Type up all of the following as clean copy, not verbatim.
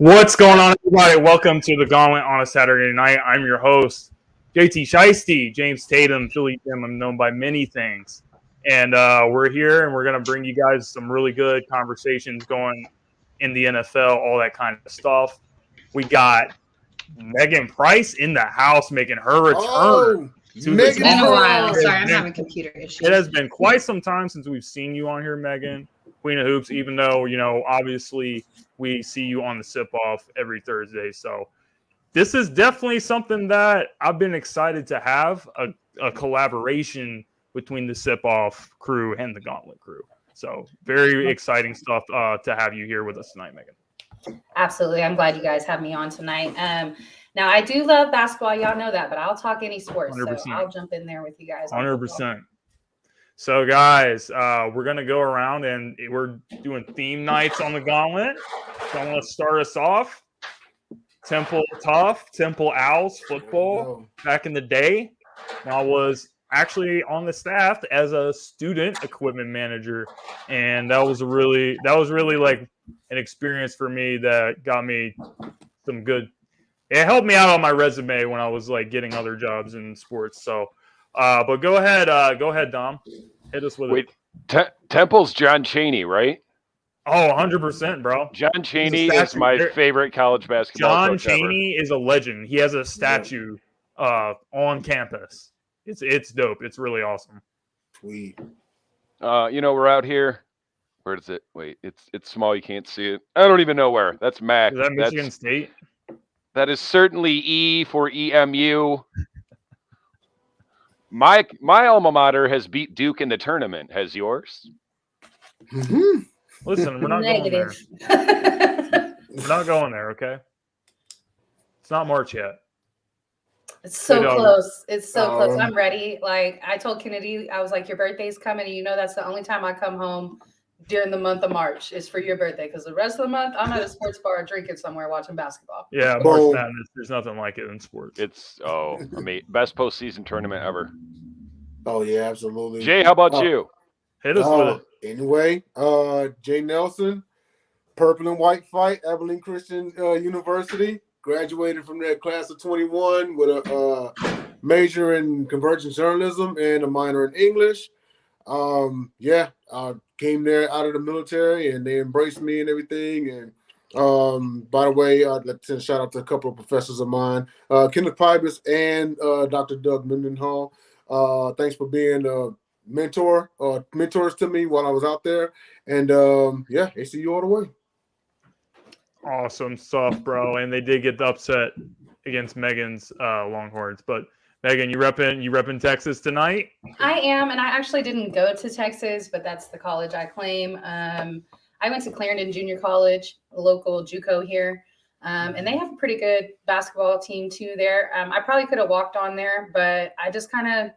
What's going on, everybody? Welcome to the Gauntlet on a Saturday night. I'm your host, JT Shiesty, James Tatum, Philly Jim. I'm known by many things. And we're here, and we're going to bring you guys some really good conversations going in the NFL, all that kind of stuff. We got Megan Price in the house making her return. It's been a while. Sorry, I'm having computer issues. It has been quite some time since we've seen you on here, Megan. Queen of Hoops, even though, obviously we see you on the sip-off every Thursday. So this is definitely something that I've been excited to have, a collaboration between the sip-off crew and the Gauntlet crew. So very exciting stuff to have you here with us tonight, Megan. Absolutely. I'm glad you guys have me on tonight. Now, I do love basketball. Y'all know that, but I'll talk any sports. 100%. So I'll jump in there with you guys. 100%. So, guys, we're going to go around and we're doing theme nights on the Gauntlet. So I'm going to start us off. Temple Owls football back in the day. I was actually on the staff as a student equipment manager, and that was really like an experience for me that got me some good. It helped me out on my resume when I was like getting other jobs in sports. So. But go ahead, Dom. Hit us with it. Temple's John Chaney, right? Oh, 100%, bro. John Chaney is my favorite college basketball coach John Chaney is a legend. He has a statue on campus. It's dope. It's really awesome. Sweet. We're out here. Where is it? Wait, it's small. You can't see it. I don't even know where. That's Mac. Is that Michigan State? That is certainly E for EMU. My alma mater has beat Duke in the tournament. Has yours? Mm-hmm. Listen, we're not going there. We're not going there, okay? It's not March yet. It's so close. It's so close. I'm ready. Like, I told Kennedy, I was like, your birthday's coming, and that's the only time I come home during the month of March is for your birthday, because the rest of the month I'm at a sports bar drinking somewhere watching basketball. Yeah, March Madness. There's nothing like it in sports. It's best postseason tournament ever. Oh yeah, absolutely. Jay, how about you? Hit us with it. Anyway, Jay Nelson, purple and white fight, Abilene Christian University. Graduated from that class of 21 with a major in convergent journalism and a minor in English. Came there out of the military, and they embraced me and everything. And by the way, I'd like to send a shout out to a couple of professors of mine, Kenneth Pybus and Dr. Doug Mendenhall. Thanks for being mentors to me while I was out there. And ACU all the way. Awesome stuff, bro. And they did get the upset against Megan's Longhorns, but Megan, you repping Texas tonight? I am, and I actually didn't go to Texas, but that's the college I claim. I went to Clarendon Junior College, a local JUCO here, and they have a pretty good basketball team too there. I probably could have walked on there, but I just I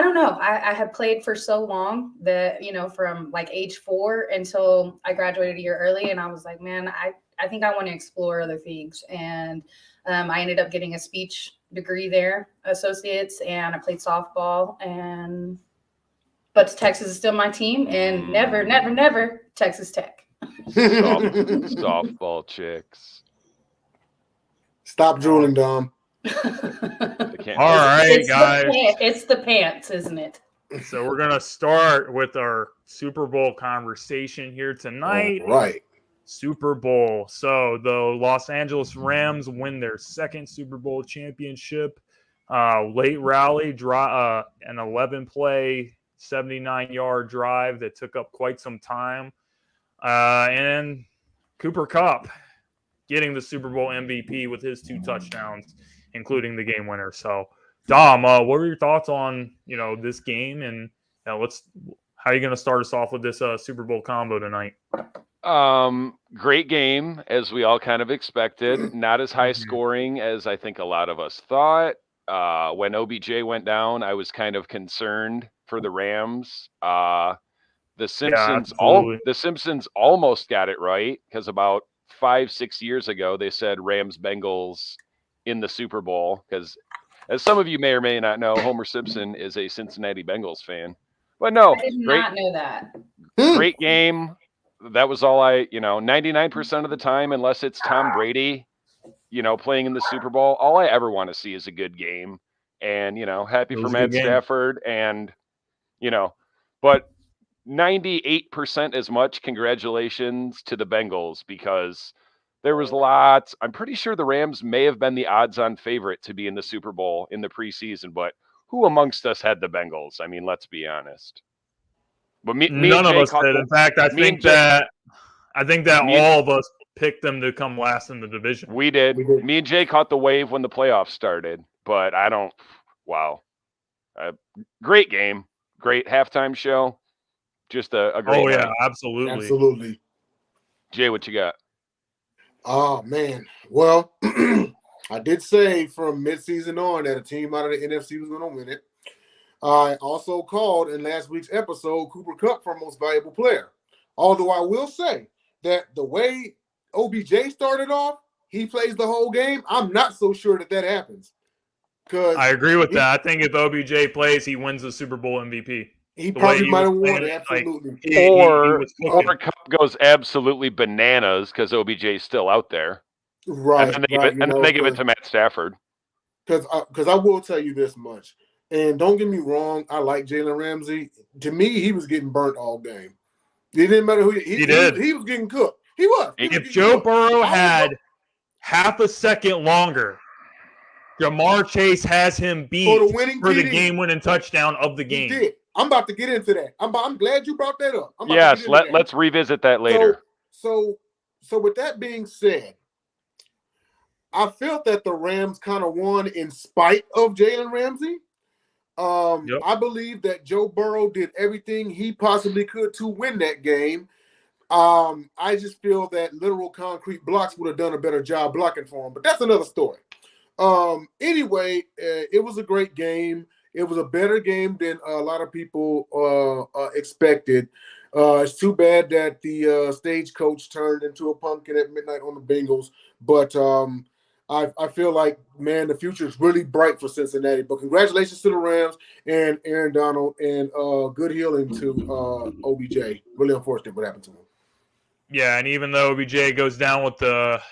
don't know. I had played for so long that, from like age 4 until I graduated a year early, and I was like, man, I think I want to explore other things. And I ended up getting a speech degree there, associates, and I played softball. But Texas is still my team, and never Texas Tech. Softball chicks. Stop drooling, Dom. All right, guys. It's the pants, isn't it? So we're gonna start with our Super Bowl conversation here tonight. All right. Super Bowl. So the Los Angeles Rams win their second Super Bowl championship. Late rally, an 11-play, 79-yard drive that took up quite some time. And Cooper Kupp getting the Super Bowl MVP with his 2 touchdowns, including the game winner. So, Dom, what were your thoughts on this game, and how are you going to start us off with this Super Bowl combo tonight? Great game, as we all kind of expected. Not as high scoring as I think a lot of us thought. When OBJ went down, I was kind of concerned for the Rams. The Simpsons almost got it right, because about 5-6 years ago they said Rams Bengals in the Super Bowl, because as some of you may or may not know, Homer Simpson is a Cincinnati Bengals fan. But no, I did not know that. Great game. that was all 99% of the time, unless it's Tom Brady, playing in the Super Bowl, all I ever want to see is a good game. And, happy for Matt Stafford. And, but 98% as much congratulations to the Bengals, because there was lots. I'm pretty sure the Rams may have been the odds-on favorite to be in the Super Bowl in the preseason, but who amongst us had the Bengals? I mean, let's be honest. But none of us did. In fact, I think that all of us picked them to come last in the division. We did. Me and Jay caught the wave when the playoffs started, but wow. Great game. Great halftime show. Just a great night. Absolutely. Jay, what you got? Oh, man. Well, I did say from midseason on that a team out of the NFC was going to win it. I also called in last week's episode Cooper Kupp for most valuable player. Although I will say that the way OBJ started off, he plays the whole game. I'm not so sure that happens. I agree with that. I think if OBJ plays, he wins the Super Bowl MVP. He probably might have won it, absolutely. Or Kupp goes absolutely bananas because OBJ's still out there. Right. And then they give it to Matt Stafford. Because I will tell you this much. And don't get me wrong, I like Jalen Ramsey. To me, he was getting burnt all game. It didn't matter who he did. He was getting cooked. He was. If Joe Burrow had half a second longer, Jamar Chase has him beat for the game-winning touchdown of the game. He did. I'm about to get into that. I'm glad you brought that up. Yes, let's revisit that later. So with that being said, I felt that the Rams kind of won in spite of Jalen Ramsey. I believe that Joe Burrow did everything he possibly could to win that game. I just feel that literal concrete blocks would have done a better job blocking for him, but that's another story. Anyway, it was a great game. It was a better game than a lot of people expected. It's too bad that the stagecoach turned into a pumpkin at midnight on the Bengals, but I feel like, man, the future is really bright for Cincinnati. But congratulations to the Rams and Aaron Donald, and good healing to OBJ. Really unfortunate what happened to him. Yeah, and even though OBJ goes down with the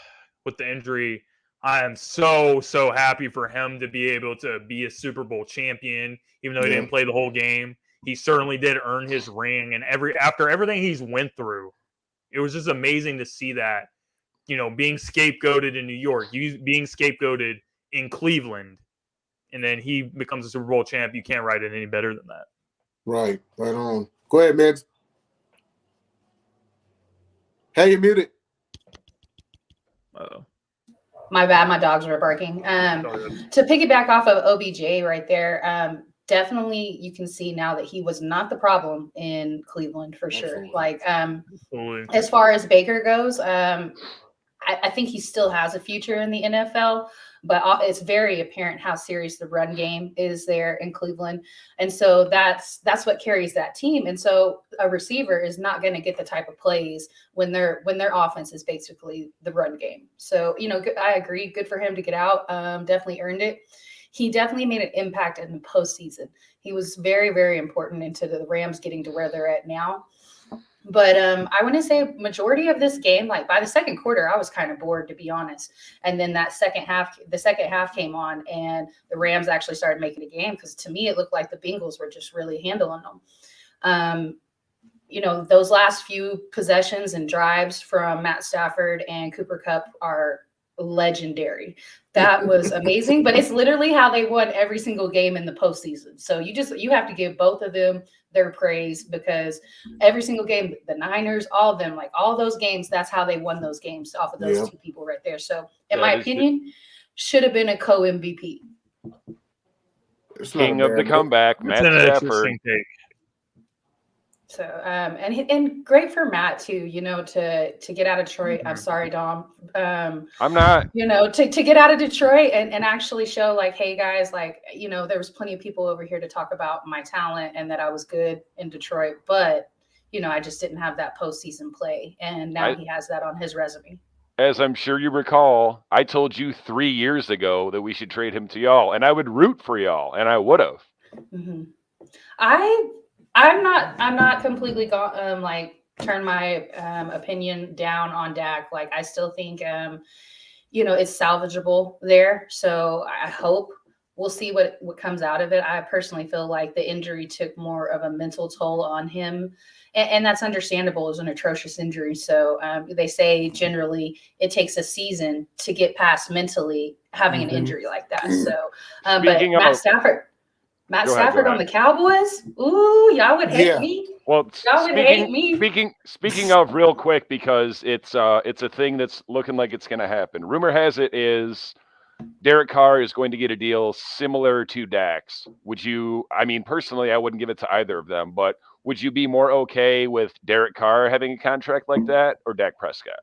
injury, I am so happy for him to be able to be a Super Bowl champion, even though he didn't play the whole game. He certainly did earn his ring, and after everything he's went through, it was just amazing to see that. Being scapegoated in New York, being scapegoated in Cleveland, and then he becomes a Super Bowl champ. You can't write it any better than that. Right on. Go ahead, Migs. Hey, you're muted. Uh-oh. My bad. My dogs were barking. To piggyback off of OBJ right there, definitely you can see now that he was not the problem in Cleveland for sure. Like, as far as Baker goes, I think he still has a future in the NFL, but it's very apparent how serious the run game is there in Cleveland. And so that's what carries that team. And so a receiver is not going to get the type of plays when their offense is basically the run game. So, I agree. Good for him to get out. Definitely earned it. He definitely made an impact in the postseason. He was very, very important into the Rams getting to where they're at now. But I want to say majority of this game, like by the second quarter, I was kind of bored, to be honest. And then the second half came on, and the Rams actually started making a game, because to me it looked like the Bengals were just really handling them. Those last few possessions and drives from Matt Stafford and Cooper Kupp are legendary. That was amazing, but it's literally how they won every single game in the postseason. So you have to give both of them their praise, because every single game, the Niners, all of them, like all those games, that's how they won those games, off of those two people right there. So in my opinion, should have been a co-MVP. King of the comeback, Matt Stafford. So and great for Matt too, to get out of Detroit. I'm sorry, Dom. I'm not. To get out of Detroit and actually show, like, hey guys, like, there was plenty of people over here to talk about my talent and that I was good in Detroit, but I just didn't have that postseason play, and now he has that on his resume. As I'm sure you recall, I told you 3 years ago that we should trade him to y'all, and I would root for y'all, and I would have. Mm-hmm. I'm not completely turn my opinion down on Dak. Like, I still think, it's salvageable there. So I hope we'll see what comes out of it. I personally feel like the injury took more of a mental toll on him. And that's understandable. It was an atrocious injury. So they say generally it takes a season to get past mentally having an injury like that. So, but Matt Stafford on the Cowboys. Ooh, y'all would hate me. Well, y'all would hate me. Speaking of, real quick, because it's a thing that's looking like it's going to happen. Rumor has it is Derek Carr is going to get a deal similar to Dak's. Would you? I mean, personally, I wouldn't give it to either of them, but would you be more okay with Derek Carr having a contract like that or Dak Prescott?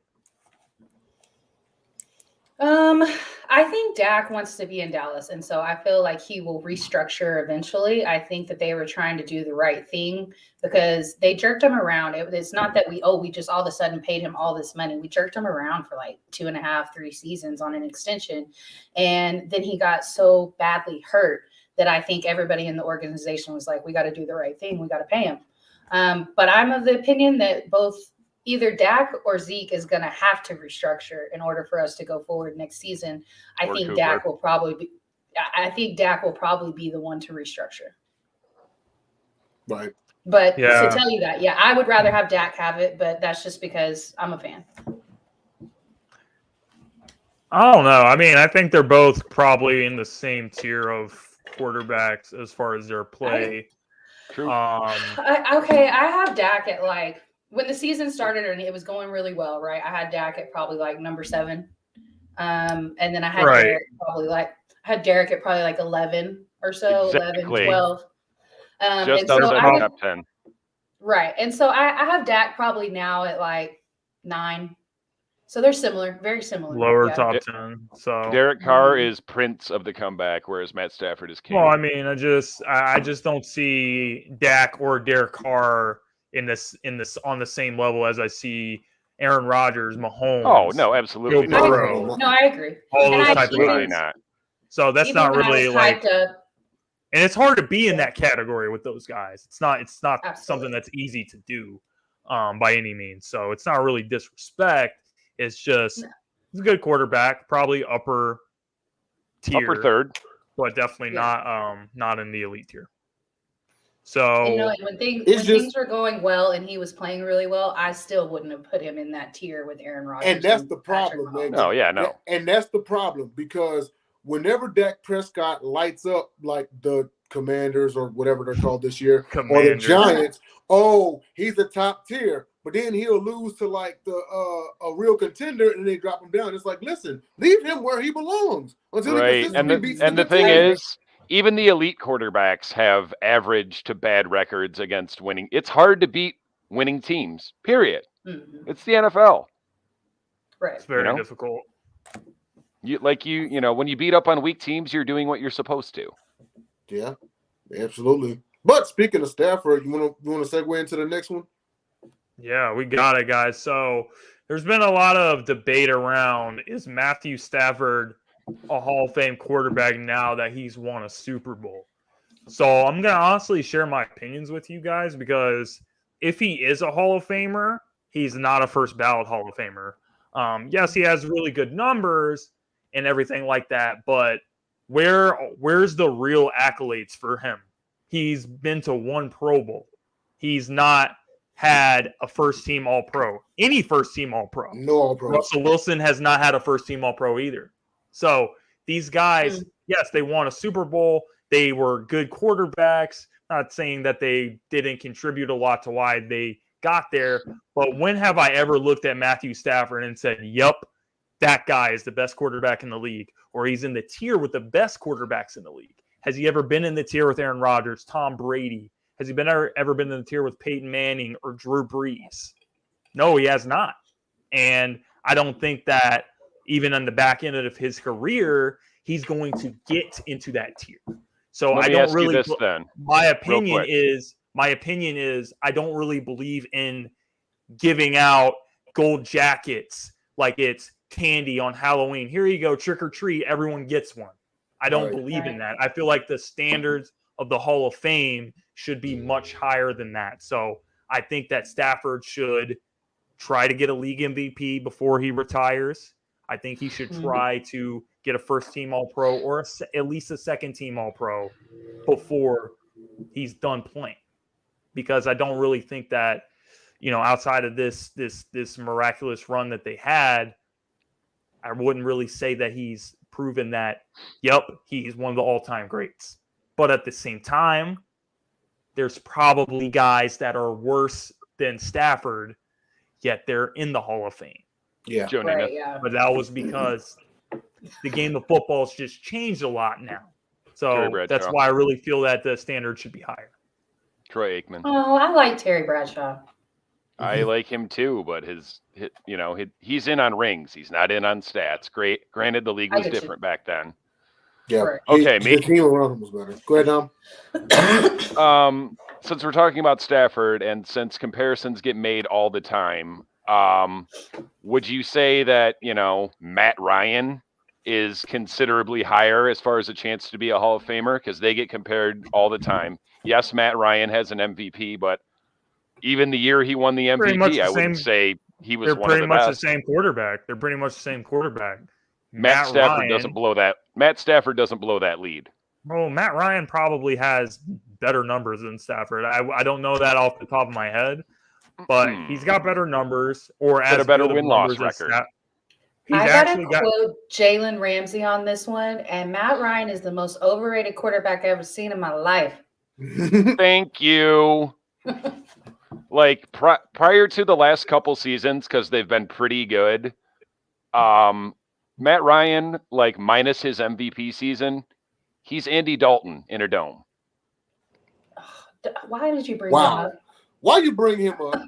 I think Dak wants to be in Dallas, and so I feel like he will restructure eventually. I think that they were trying to do the right thing because they jerked him around. It's not that we just all of a sudden paid him all this money. We jerked him around for like 2.5, 3 seasons on an extension, and then he got so badly hurt that I think everybody in the organization was like, we got to do the right thing. We got to pay him. But I'm of the opinion that either Dak or Zeke is going to have to restructure in order for us to go forward next season. I think Dak will probably be the one to restructure. Right. But to tell you that, I would rather have Dak have it, but that's just because I'm a fan. I don't know. I mean, I think they're both probably in the same tier of quarterbacks as far as their play. True. I have Dak at like, when the season started and it was going really well, right? I had Dak at probably like number 7. And then I had Derek at probably like 11 or so, exactly. 11, 12. Just under the top 10. Right. And so I have Dak probably now at like 9. So they're similar, very similar. Lower top 10. So Derek Carr is Prince of the comeback, whereas Matt Stafford is King. Well, I mean, I just don't see Dak or Derek Carr in this on the same level as I see Aaron Rodgers, Mahomes. Oh no, absolutely not. No, I agree. All those type of guys. Not. So that's not really like, and it's hard to be in that category with those guys. It's not absolutely. something that's easy to do by any means. So it's not really disrespect. It's just he's a good quarterback, probably upper tier, upper third, but definitely not in the elite tier. So when things were going well and he was playing really well, I still wouldn't have put him in that tier with Aaron Rodgers. And that's the problem, man. No, no. And that's the problem because whenever Dak Prescott lights up like the Commanders or whatever they're called this year, or the Giants, he's the top tier. But then he'll lose to like a real contender, and they drop him down. It's like, listen, leave him where he belongs until he consistently beats the thing is, even the elite quarterbacks have average to bad records against winning. It's hard to beat winning teams. Period. Mm-hmm. It's the NFL. Right. It's very difficult. When you beat up on weak teams, you're doing what you're supposed to. Yeah, absolutely. But speaking of Stafford, you want to segue into the next one? Yeah, we got it, guys. So there's been a lot of debate around, is Matthew Stafford a Hall of Fame quarterback now that he's won a Super Bowl? So I'm going to honestly share my opinions with you guys, because if he is a Hall of Famer, he's not a first ballot Hall of Famer. Yes, he has really good numbers and everything like that, but where's the real accolades for him? He's been to 1 Pro Bowl. He's not had a first-team All-Pro. Any first-team All-Pro. No All-Pro. Russell Wilson has not had a first-team All-Pro either. So these guys, yes, they won a Super Bowl. They were good quarterbacks. Not saying that they didn't contribute a lot to why they got there. But when have I ever looked at Matthew Stafford and said, yep, that guy is the best quarterback in the league, or he's in the tier with the best quarterbacks in the league? Has he ever been in the tier with Aaron Rodgers, Tom Brady? Has he ever been in the tier with Peyton Manning or Drew Brees? No, he has not. And I don't think that even on the back end of his career, he's going to get into that tier. So Let I me don't ask really. you this, then. My opinion is I don't really believe in giving out gold jackets like it's candy on Halloween. Here you go, trick or treat, everyone gets one. I don't believe in that. I feel like the standards of the Hall of Fame should be much higher than that. So I think that Stafford should try to get a league MVP before he retires. I think he should try to get a first-team All-Pro or at least a second-team All-Pro before he's done playing. Because I don't really think that, outside of this miraculous run that they had, I wouldn't really say that he's proven that, yep, he's one of the all-time greats. But at the same time, there's probably guys that are worse than Stafford, yet they're in the Hall of Fame. Yeah. Right, yeah. But that was because the game of football has just changed a lot now. So that's why I really feel that the standard should be higher. Troy Aikman. Oh, I like Terry Bradshaw. I like him too, but he's in on rings. He's not in on stats. Great. Granted, the league was different back then. Yeah. Right. Okay. The team around him was better. Go ahead, Dom. Since we're talking about Stafford, and since comparisons get made all the time, would you say that Matt Ryan is considerably higher as far as a chance to be a Hall of Famer? Because they get compared all the time. Yes, Matt Ryan has an MVP, but even the year he won the MVP, I wouldn't say he was one of the best. They're pretty much the same quarterback. They're pretty much the same quarterback. Matt Stafford doesn't blow that. Matt Stafford doesn't blow that lead. Well, Matt Ryan probably has better numbers than Stafford. I don't know that off the top of my head, but he's got better numbers or as a better win-loss record. I gotta quote Jalen Ramsey on this one, and Matt Ryan is the most overrated quarterback I've ever seen in my life. Thank you. Like prior to the last couple seasons, because they've been pretty good. Matt Ryan, like minus his MVP season, he's Andy Dalton in a dome. Why did you bring him up? Why you bring him up?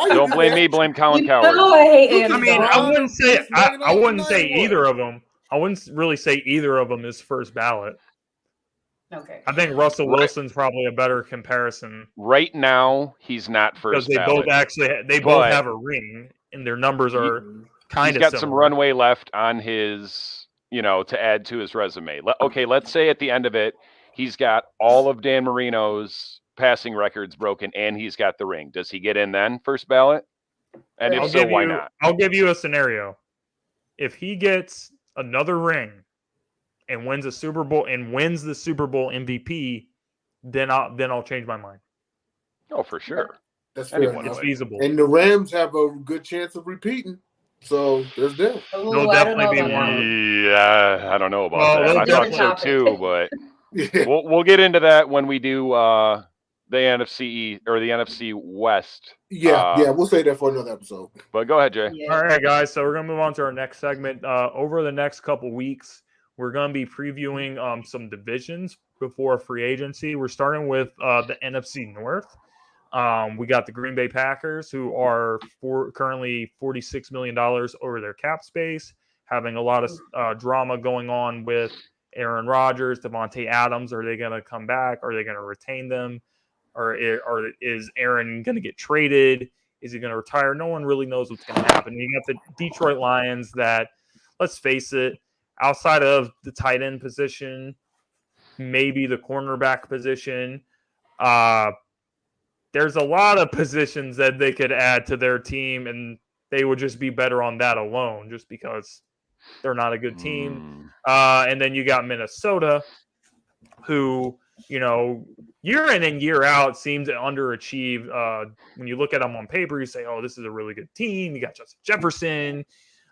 Don't blame me. Blame Colin Cowherd. I hate Andy. I mean, I wouldn't say either of them. I wouldn't really say either of them is first ballot. Okay. I think Russell Wilson's probably a better comparison. Right now, he's not first ballot. Because they both have a ring, and their numbers are kind of He's got similar. some runway left on his, to add to his resume. Okay, let's say at the end of it, he's got all of Dan Marino's passing records broken, and he's got the ring. Does he get in then, first ballot? And if so, why not? I'll give you a scenario. If he gets another ring and wins the Super Bowl MVP, then I'll change my mind. Oh, for sure. That's fair. It's feasible. And the Rams have a good chance of repeating. So there's that. There'll definitely be one. Yeah, I don't know about that. I thought so too, but we'll get into that when we do the NFC or the NFC West. Yeah, we'll say that for another episode. But go ahead, Jay. Yeah. All right, guys. So we're gonna move on to our next segment. Over the next couple weeks, we're gonna be previewing some divisions before free agency. We're starting with the NFC North. We got the Green Bay Packers, who are currently $46 million over their cap space, having a lot of drama going on with Aaron Rodgers, Devontae Adams. Are they going to come back? Are they going to retain them? Or is Aaron going to get traded? Is he going to retire? No one really knows what's going to happen. You got the Detroit Lions that, let's face it, outside of the tight end position, maybe the cornerback position, there's a lot of positions that they could add to their team, and they would just be better on that alone just because they're not a good team. And then you got Minnesota, who, year in and year out seems to underachieve. When you look at them on paper, you say, oh, this is a really good team. You got Justin Jefferson.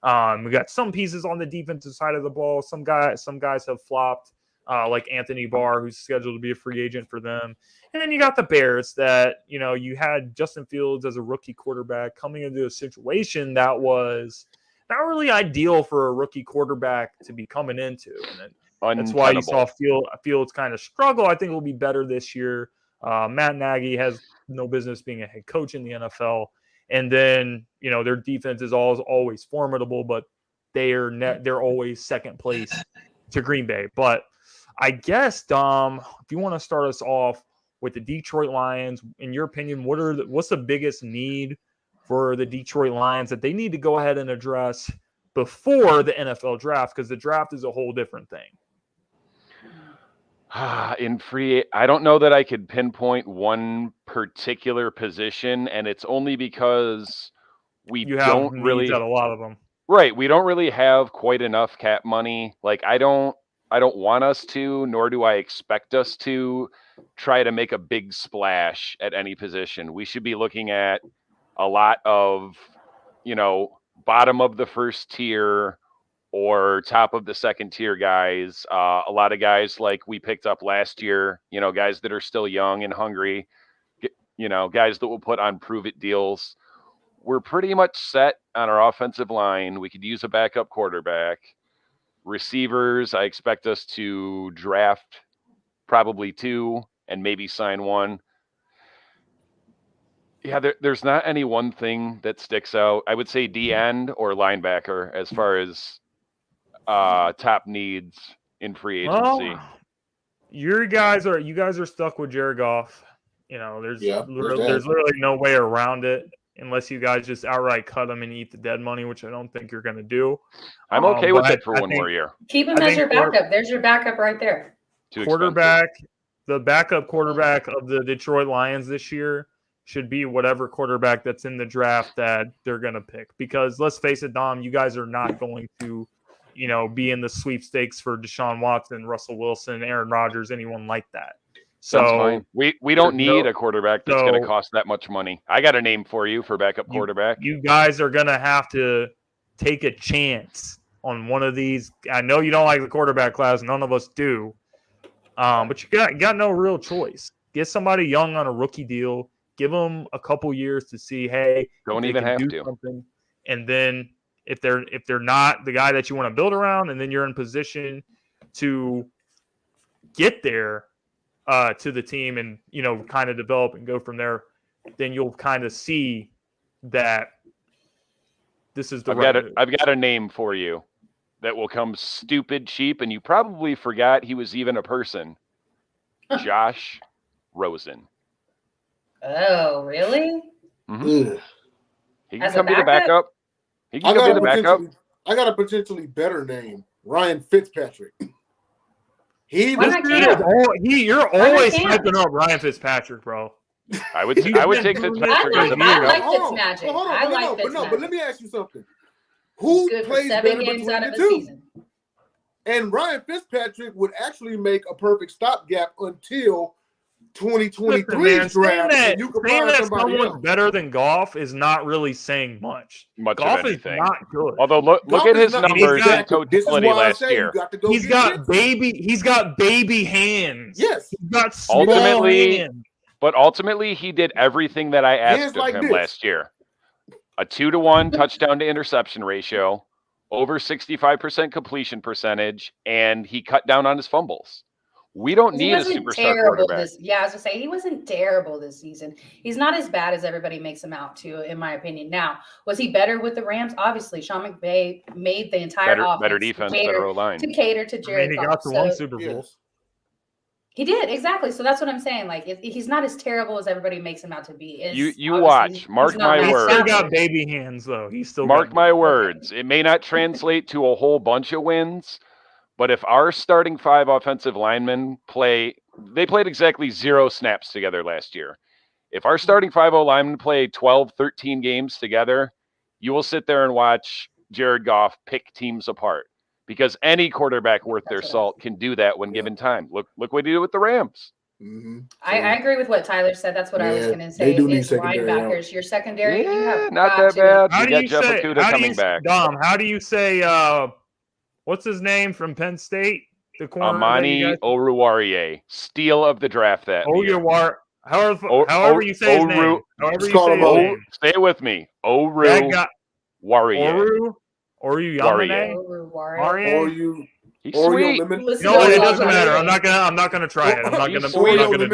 We got some pieces on the defensive side of the ball. Some guys have flopped, like Anthony Barr, who's scheduled to be a free agent for them. And then you got the Bears that, you had Justin Fields as a rookie quarterback coming into a situation that was not really ideal for a rookie quarterback to be coming into. And that's why you saw Fields kind of struggle. I think it will be better this year. Matt Nagy has no business being a head coach in the NFL. And then, their defense is always formidable, but they're always second place to Green Bay. But I guess, Dom, if you want to start us off with the Detroit Lions, in your opinion, what's the biggest need for the Detroit Lions that they need to go ahead and address before the NFL draft? Because the draft is a whole different thing. I don't know that I could pinpoint one particular position, and it's only because we You have don't needs really at a lot of them. right. We don't really have quite enough cap money. Like I don't want us to, nor do I expect us to try to make a big splash at any position. We should be looking at a lot of, bottom of the first tier or top of the second tier guys. A lot of guys like we picked up last year, guys that are still young and hungry, guys that will put on prove it deals. We're pretty much set on our offensive line. We could use a backup quarterback. Receivers, I expect us to draft probably 2 and maybe sign 1. Yeah, there's not any one thing that sticks out. I would say D end or linebacker as far as top needs in free agency. Well, you guys are stuck with Jared Goff. There's literally no way around it unless you guys just outright cut him and eat the dead money, which I don't think you're going to do. I'm okay with it for one more year. Keep him as your backup. There's your backup right there. The backup quarterback of the Detroit Lions this year should be whatever quarterback that's in the draft that they're going to pick. Because let's face it, Dom, you guys are not going to, be in the sweepstakes for Deshaun Watson, Russell Wilson, Aaron Rodgers, anyone like that. So that's fine. We don't need a quarterback that's going to cost that much money. I got a name for you for backup quarterback. You guys are going to have to take a chance on one of these. I know you don't like the quarterback class. None of us do. But you got no real choice. Get somebody young on a rookie deal. Give them a couple years to see, hey, don't even have to. Something. And then if they're not the guy that you want to build around, and then you're in position to get there to the team and kind of develop and go from there, then you'll kind of see that this is the I've got a name for you that will come stupid cheap, and you probably forgot he was even a person. Josh Rosen. Oh, really? Mm-hmm. He can come be the backup. He can come be the backup. I got a potentially better name, Ryan Fitzpatrick. You're always hyping up Ryan Fitzpatrick, bro. I would take Fitzpatrick as a backup. I like Fitzmagic. But let me ask you something. Who plays better between the two? And Ryan Fitzpatrick would actually make a perfect stopgap until 2023 draft. Saying that someone's better than Goff is not really saying much. Goff is not good. Although look at his numbers in totality last year. He's got baby hands. Yes. He's got small hands. But ultimately, he did everything that I asked of him last year. A 2-to-1 touchdown to interception ratio, over 65% completion percentage, and he cut down on his fumbles. We don't need a superstar quarterback. I was going to say, he wasn't terrible this season. He's not as bad as everybody makes him out to, in my opinion. Now, was he better with the Rams? Obviously, Sean McVay made the entire offense better defense, better O-line. to cater to Jared Goff. He got to one Super Bowl. Yes. He did, exactly. So that's what I'm saying. Like, he's not as terrible as everybody makes him out to be. You watch. Mark my words. He still got baby hands, though. Mark my words. It may not translate to a whole bunch of wins, but if our starting 5 offensive linemen played exactly 0 snaps together last year. If our starting 5 linemen play 12, 13 games together, you will sit there and watch Jared Goff pick teams apart. Because any quarterback worth their salt can do that when given time. Look what he did with the Rams. Mm-hmm. I agree with what Tyler said. That's what I was going to say. They do need linebackers. Your secondary, you have not that bad. How you got Jeff Okudah coming back. Dom, how do you say what's his name from Penn State? The corner. Amani Oruwariye, steal of the draft that year. However you say his name. Say it with me. Oruwariye. He's sweet. No, it doesn't matter. I'm not gonna try it. I'm not gonna do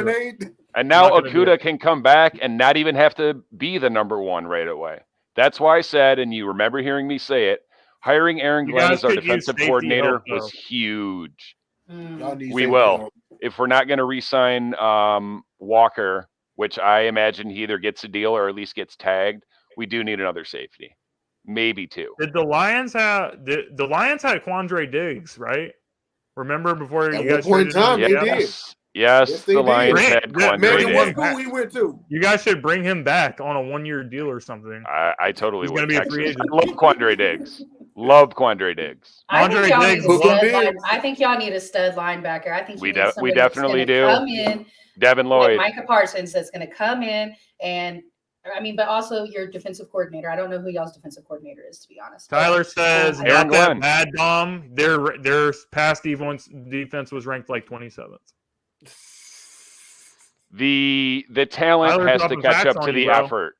it. And now Okudah can come back and not even have to be the number 1 right away. That's why I said, and you remember hearing me say it, hiring Aaron Glenn as our defensive coordinator was huge. We will. If we're not going to re-sign Walker, which I imagine he either gets a deal or at least gets tagged, we do need another safety. Maybe 2. Did the Lions have the Lions had Quandre Diggs, right? Remember before At you one guys point in traded time, him? they Yeah. did. Yes, Yes, they the did. Lions Great. had Yeah, Quandre bring Imagine him what Diggs. school he went to. You guys should bring him back on a 1-year deal or something. I totally He's would. gonna be a Texas. free agent. I love Quandre Diggs. Love Quandre Diggs. I think Andre y'all Diggs need a is stud Diggs. line. I think y'all need a stud linebacker. I think you We need de- we somebody definitely that's do. going to come in Devin like Lloyd. Micah Parsons, that's going to come in and but also your defensive coordinator. I don't know who y'all's defensive coordinator is, to be honest. Tyler says Aaron not that Glenn. bad, Dom. Their pass defense was ranked like 27th. The talent Tyler's has to dropping catch facts up on to you, the bro. effort.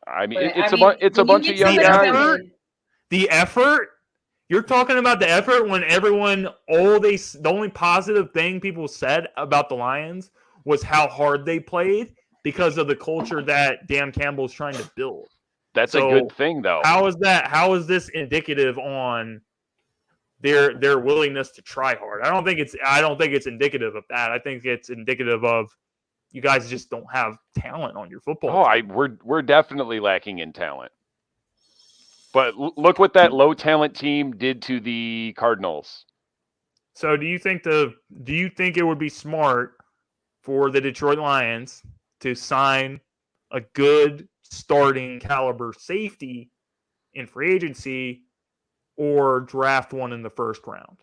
I mean, But, it's I mean, a when bunch you of get young somebody guys. coming in- The effort? You're talking about the effort when the only positive thing people said about the Lions was how hard they played because of the culture that Dan Campbell's trying to build. That's So, a good thing, though. How is this indicative on their willingness to try hard? I don't think it's indicative of that. I think it's indicative of you guys just don't have talent on your football team. We're definitely lacking in talent. But look what that low talent team did to the Cardinals. So do you think it would be smart for the Detroit Lions to sign a good starting caliber safety in free agency or draft one in the first round?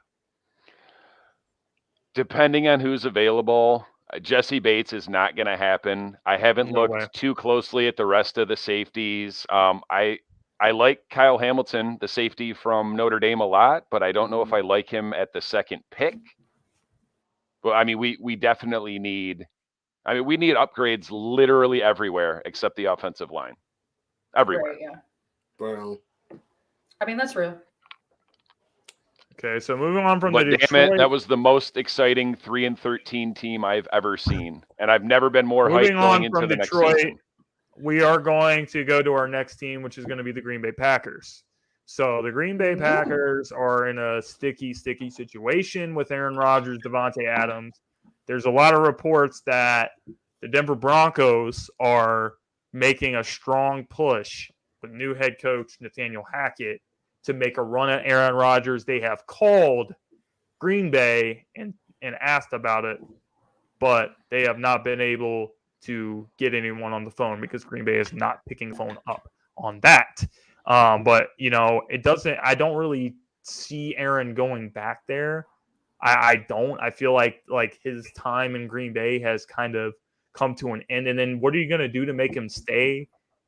Depending on who's available, Jesse Bates is not going to happen. I haven't No looked way. too closely at the rest of the safeties. I like Kyle Hamilton, the safety from Notre Dame, a lot, but I don't know if I like him at the second pick. Well, I mean, we definitely need upgrades literally everywhere except the offensive line. Everywhere. Right, yeah. Bro. I mean, that's real. Okay, so moving on from But the damn Detroit. it, that was the most exciting 3-13 team I've ever seen, and I've never been more Moving hyped going on into from the Detroit, next season. we are going to go to our next team, which is going to be the Green Bay Packers. So the Green Bay Packers are in a sticky situation with Aaron Rodgers, Devontae Adams. There's a lot of reports that the Denver Broncos are making a strong push with new head coach Nathaniel Hackett to make a run at Aaron Rodgers. They have called Green Bay and asked about it, but they have not been able to get anyone on the phone because Green Bay is not picking the phone up on that. But I don't really see Aaron going back there. I don't. I feel like his time in Green Bay has kind of come to an end. And then what are you going to do to make him stay?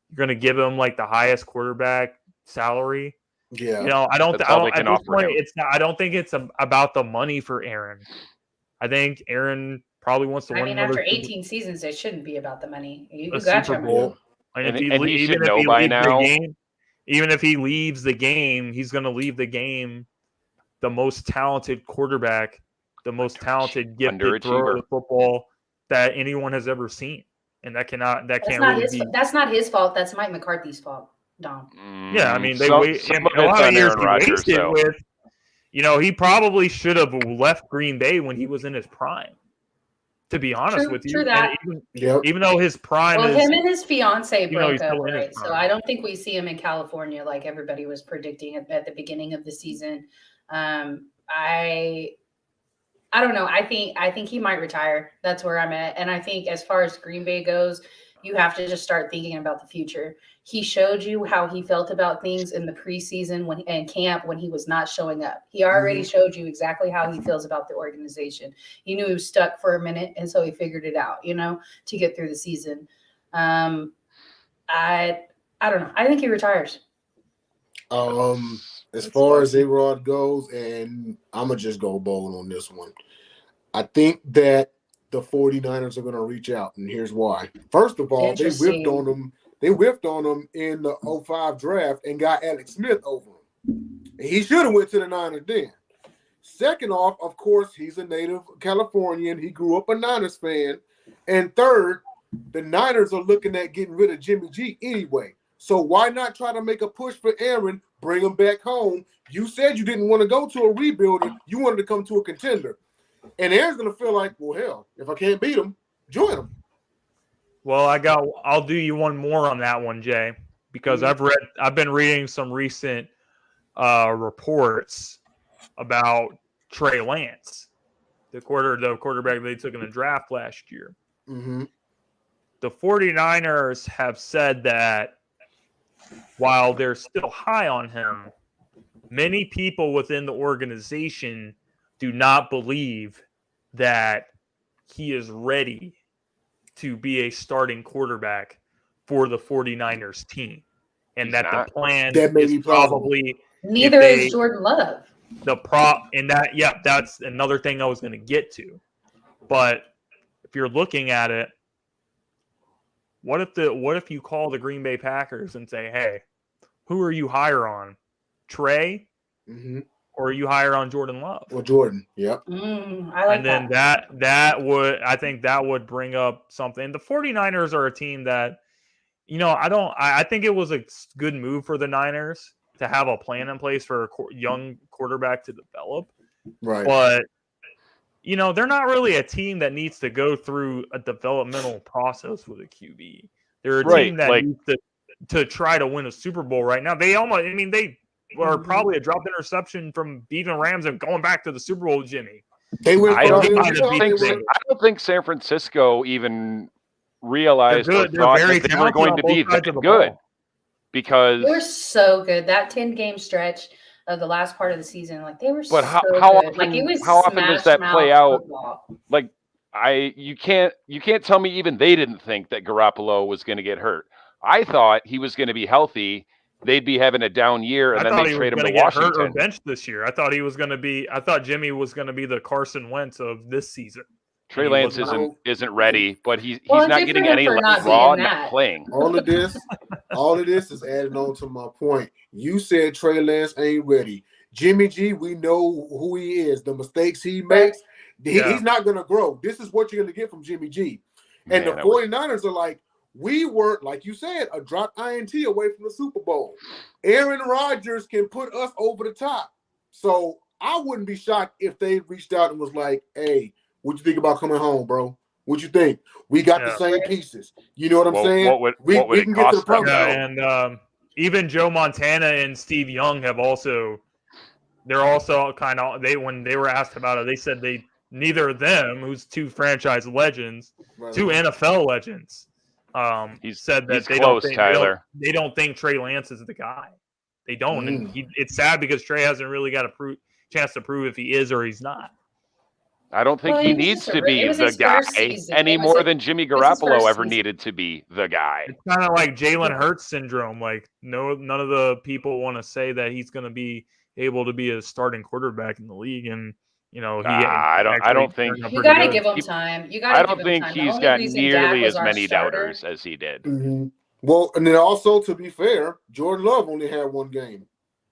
You're going to give him like the highest quarterback salary. Yeah. I don't. That's all they at can this offer point, him. it's not. I don't think it's about the money for Aaron. I think Aaron probably wants to win another after 18 seasons, it shouldn't be about the money. You a got Super your Bowl. money. And he should know by now. Even if he leaves the game, he's going to leave the game the most talented quarterback, the most talented gifted thrower of the football that anyone has ever seen. And that's not his fault. That's Mike McCarthy's fault, Dom. Yeah, I mean, some of it's on Aaron Rodgers. So he probably should have left Green Bay when he was in his prime. To be honest with you, true that. Even though his prime is him and his fiance broke up, right? So I don't think we see him in California like everybody was predicting at the beginning of the season. I don't know. I think he might retire. That's where I'm at. And I think as far as Green Bay goes, you have to just start thinking about the future. He showed you how he felt about things in the preseason and camp when he was not showing up. He already showed you exactly how he feels about the organization. He knew he was stuck for a minute, and so he figured it out, to get through the season. I don't know. I think he retires. As far as A-Rod goes, and I'm going to just go bold on this one. I think that the 49ers are going to reach out, and here's why. First of all, they whiffed on them. They whiffed on them in the 05 draft and got Alex Smith over him. He should have went to the Niners then. Second off, of course, he's a native Californian. He grew up a Niners fan. And third, the Niners are looking at getting rid of Jimmy G anyway. So why not try to make a push for Aaron, bring him back home? You said you didn't want to go to a rebuilder. You wanted to come to a contender. And Aaron's going to feel like, well, hell, if I can't beat him, join him. Well, I'll do you one more on that one, Jay, because I've been reading some recent reports about Trey Lance, the quarterback they took in the draft last year. Mm-hmm. The 49ers have said that while they're still high on him, many people within the organization do not believe that he is ready to be a starting quarterback for the 49ers team. And He's that not. the plan That may is be plausible. probably Neither is Jordan Love. that's another thing I was going to get to. But if you're looking at it, what if you call the Green Bay Packers and say, "Hey, who are you higher on? Trey Mm-hmm. or are you higher on Jordan Love?" Or Jordan. Yep. I like And then that would bring up something. The 49ers are a team that, I think it was a good move for the Niners to have a plan in place for a young quarterback to develop. Right. But, they're not really a team that needs to go through a developmental process with a QB. They're a team that needs to try to win a Super Bowl right now. They were probably a dropped interception from beating the Rams and going back to the Super Bowl with Jimmy. I don't think San Francisco even realized or thought that they were going to be that good. Because they were so good. That 10-game stretch of the last part of the season, they were but so how good. often, It was how often does that play out? Football. You can't tell me even they didn't think that Garoppolo was going to get hurt. I thought he was going to be healthy. They'd be having a down year, and then they trade him to Washington. Hurt or benched this year. I thought Jimmy was going to be the Carson Wentz of this season. Trey Lance isn't ready, but he's not getting any raw, not playing. All of this is added on to my point. You said Trey Lance ain't ready. Jimmy G, we know who he is. The mistakes he makes, he's not going to grow. This is what you're going to get from Jimmy G. And the 49ers are like, we were, like you said, a drop INT away from the Super Bowl. Aaron Rodgers can put us over the top. So I wouldn't be shocked if they reached out and was like, hey, what you think about coming home, bro? What you think? We got the same pieces. You know what I'm saying? What would it cost them? And even Joe Montana and Steve Young have also – they're also kind of – when they were asked about it, they said neither of them, who's two franchise legends, two NFL legends, he said that they don't think Trey Lance is the guy. They don't. And it's sad because Trey hasn't really got a chance to prove if he is or he's not. I don't think he needs to be the guy any more than Jimmy Garoppolo ever needed to be the guy. It's kind of like Jalen Hurts syndrome. None of the people want to say that he's going to be able to be a starting quarterback in the league. And, I don't think you got to give him time. I don't think he's got nearly as many doubters as he did. Mm-hmm. Well, and then also, to be fair, Jordan Love only had one game.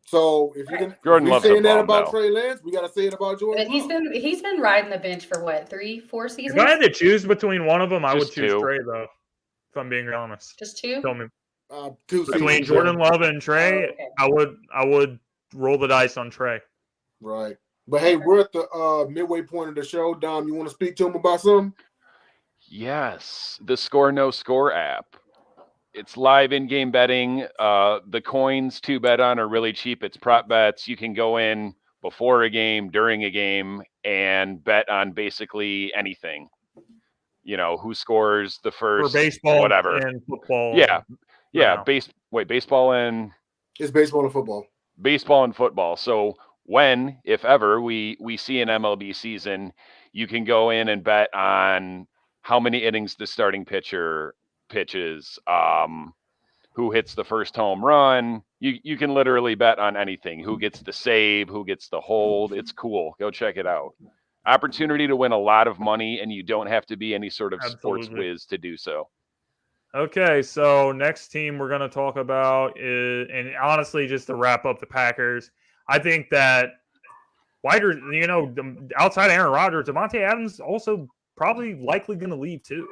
So if you're saying that about Trey Lance, we got to say it about Jordan. But he's been riding the bench for 3-4 seasons. If I had to choose between one of them, I would choose Trey, though. If I'm being honest, just two. Tell me. 2 between Jordan Love and Trey, I would roll the dice on Trey. Right, but hey, we're at the midway point of the show. Dom, you want to speak to him about something? Yes, the Score No Score app. It's live in-game betting. The coins to bet on are really cheap. It's prop bets. You can go in before a game, during a game, and bet on basically anything. Who scores the first, for baseball, whatever. And football. Yeah. Baseball and it's baseball and football. Baseball and football. So when, if ever, we see an MLB season, you can go in and bet on how many innings the starting pitcher pitches, who hits the first home run. You can literally bet on anything. Who gets the save, who gets the hold. It's cool. Go check it out. Opportunity to win a lot of money, and you don't have to be any sort of sports whiz to do so. Okay, so next team we're going to talk about is, and honestly, just to wrap up the Packers, I think that outside Aaron Rodgers, Devontae Adams also probably likely going to leave too.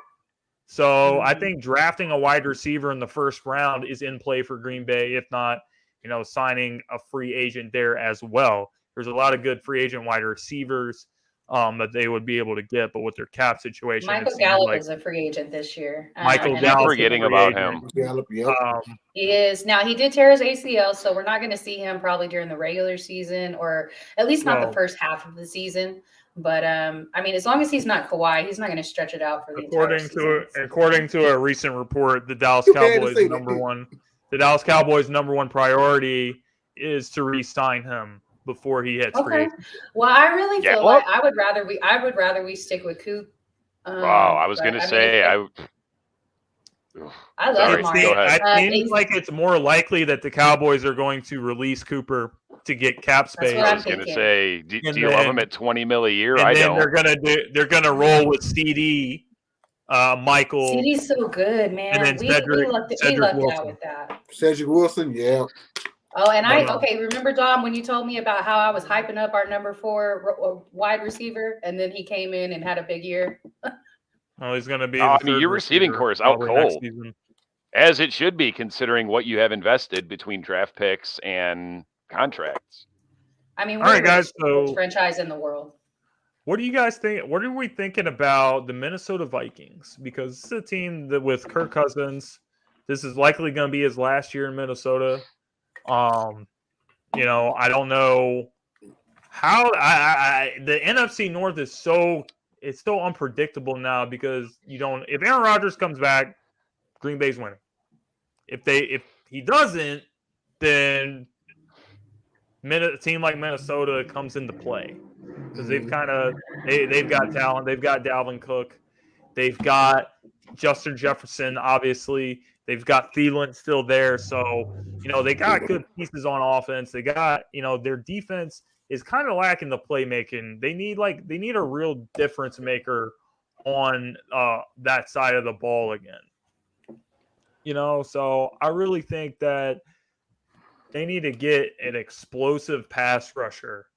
So I think drafting a wide receiver in the first round is in play for Green Bay, if not, signing a free agent there as well. There's a lot of good free agent wide receivers. that they would be able to get, but with their cap situation, it Michael seems Gallup like is a free agent this year. Michael I and keep Gallup forgetting about him. Gallup, yep. He is now. He did tear his ACL, so we're not going to see him probably during the regular season, or at least not the first half of the season. But I mean, as long as he's not Kawhi, he's not going to stretch it out for the entire season. According to a recent report, the Dallas You had to Cowboys say that. number one priority is to re-sign him before he hits free Okay. agency. Well, I really feel Yeah, like I would rather we stick with Coop. I was going to say I love Sorry, Amari. go ahead. I think like it's more likely that the Cowboys are going to release Cooper to get cap space. what I I'm was going to thinking. say, do And you love then- him at $20 million a year? And I then don't. they're gonna roll with CD, Michael. CD's so good, man. And then we Cedric lucked Wilson. out with that. Cedric Wilson, yeah. Oh, and remember, Dom, when you told me about how I was hyping up our number 4 wide receiver, and then he came in and had a big year. Oh, he's gonna be. Your receiving core is out cold, as it should be, considering what you have invested between draft picks and contracts. I mean, all right, guys. the best franchise in the world. What do you guys think? What are we thinking about the Minnesota Vikings? Because this is a team that with Kirk Cousins, this is likely going to be his last year in Minnesota. I don't know how the NFC North is so unpredictable now because if Aaron Rodgers comes back, Green Bay's winning. If he doesn't, then a team like Minnesota comes into play because they've got talent. They've got Dalvin Cook. They've got Justin Jefferson, obviously. They've got Thielen still there. So, they got good pieces on offense. They got, their defense is kind of lacking the playmaking. They need a real difference maker on that side of the ball again. So I really think that they need to get an explosive pass rusher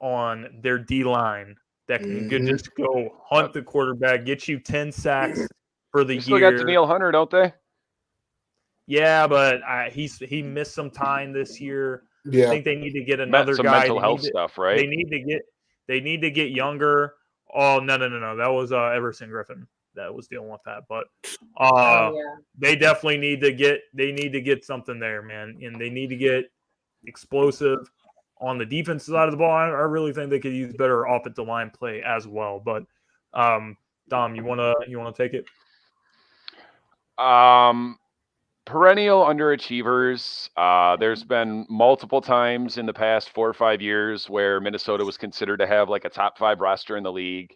on their D-line that can just go hunt the quarterback, get you 10 sacks for the year. Still got Danielle Hunter, don't they? Yeah, but he missed some time this year. Yeah. I think they need to get another some guy. mental health stuff, right? They need to get younger. Oh, no. That was Everson Griffin that was dealing with that. But they definitely need to get something there, man. And they need to get explosive on the defensive side of the ball. I really think they could use better offensive line play as well. But Dom, you wanna take it? Perennial underachievers. There's been multiple times in the past 4 or 5 years where Minnesota was considered to have like a top 5 roster in the league.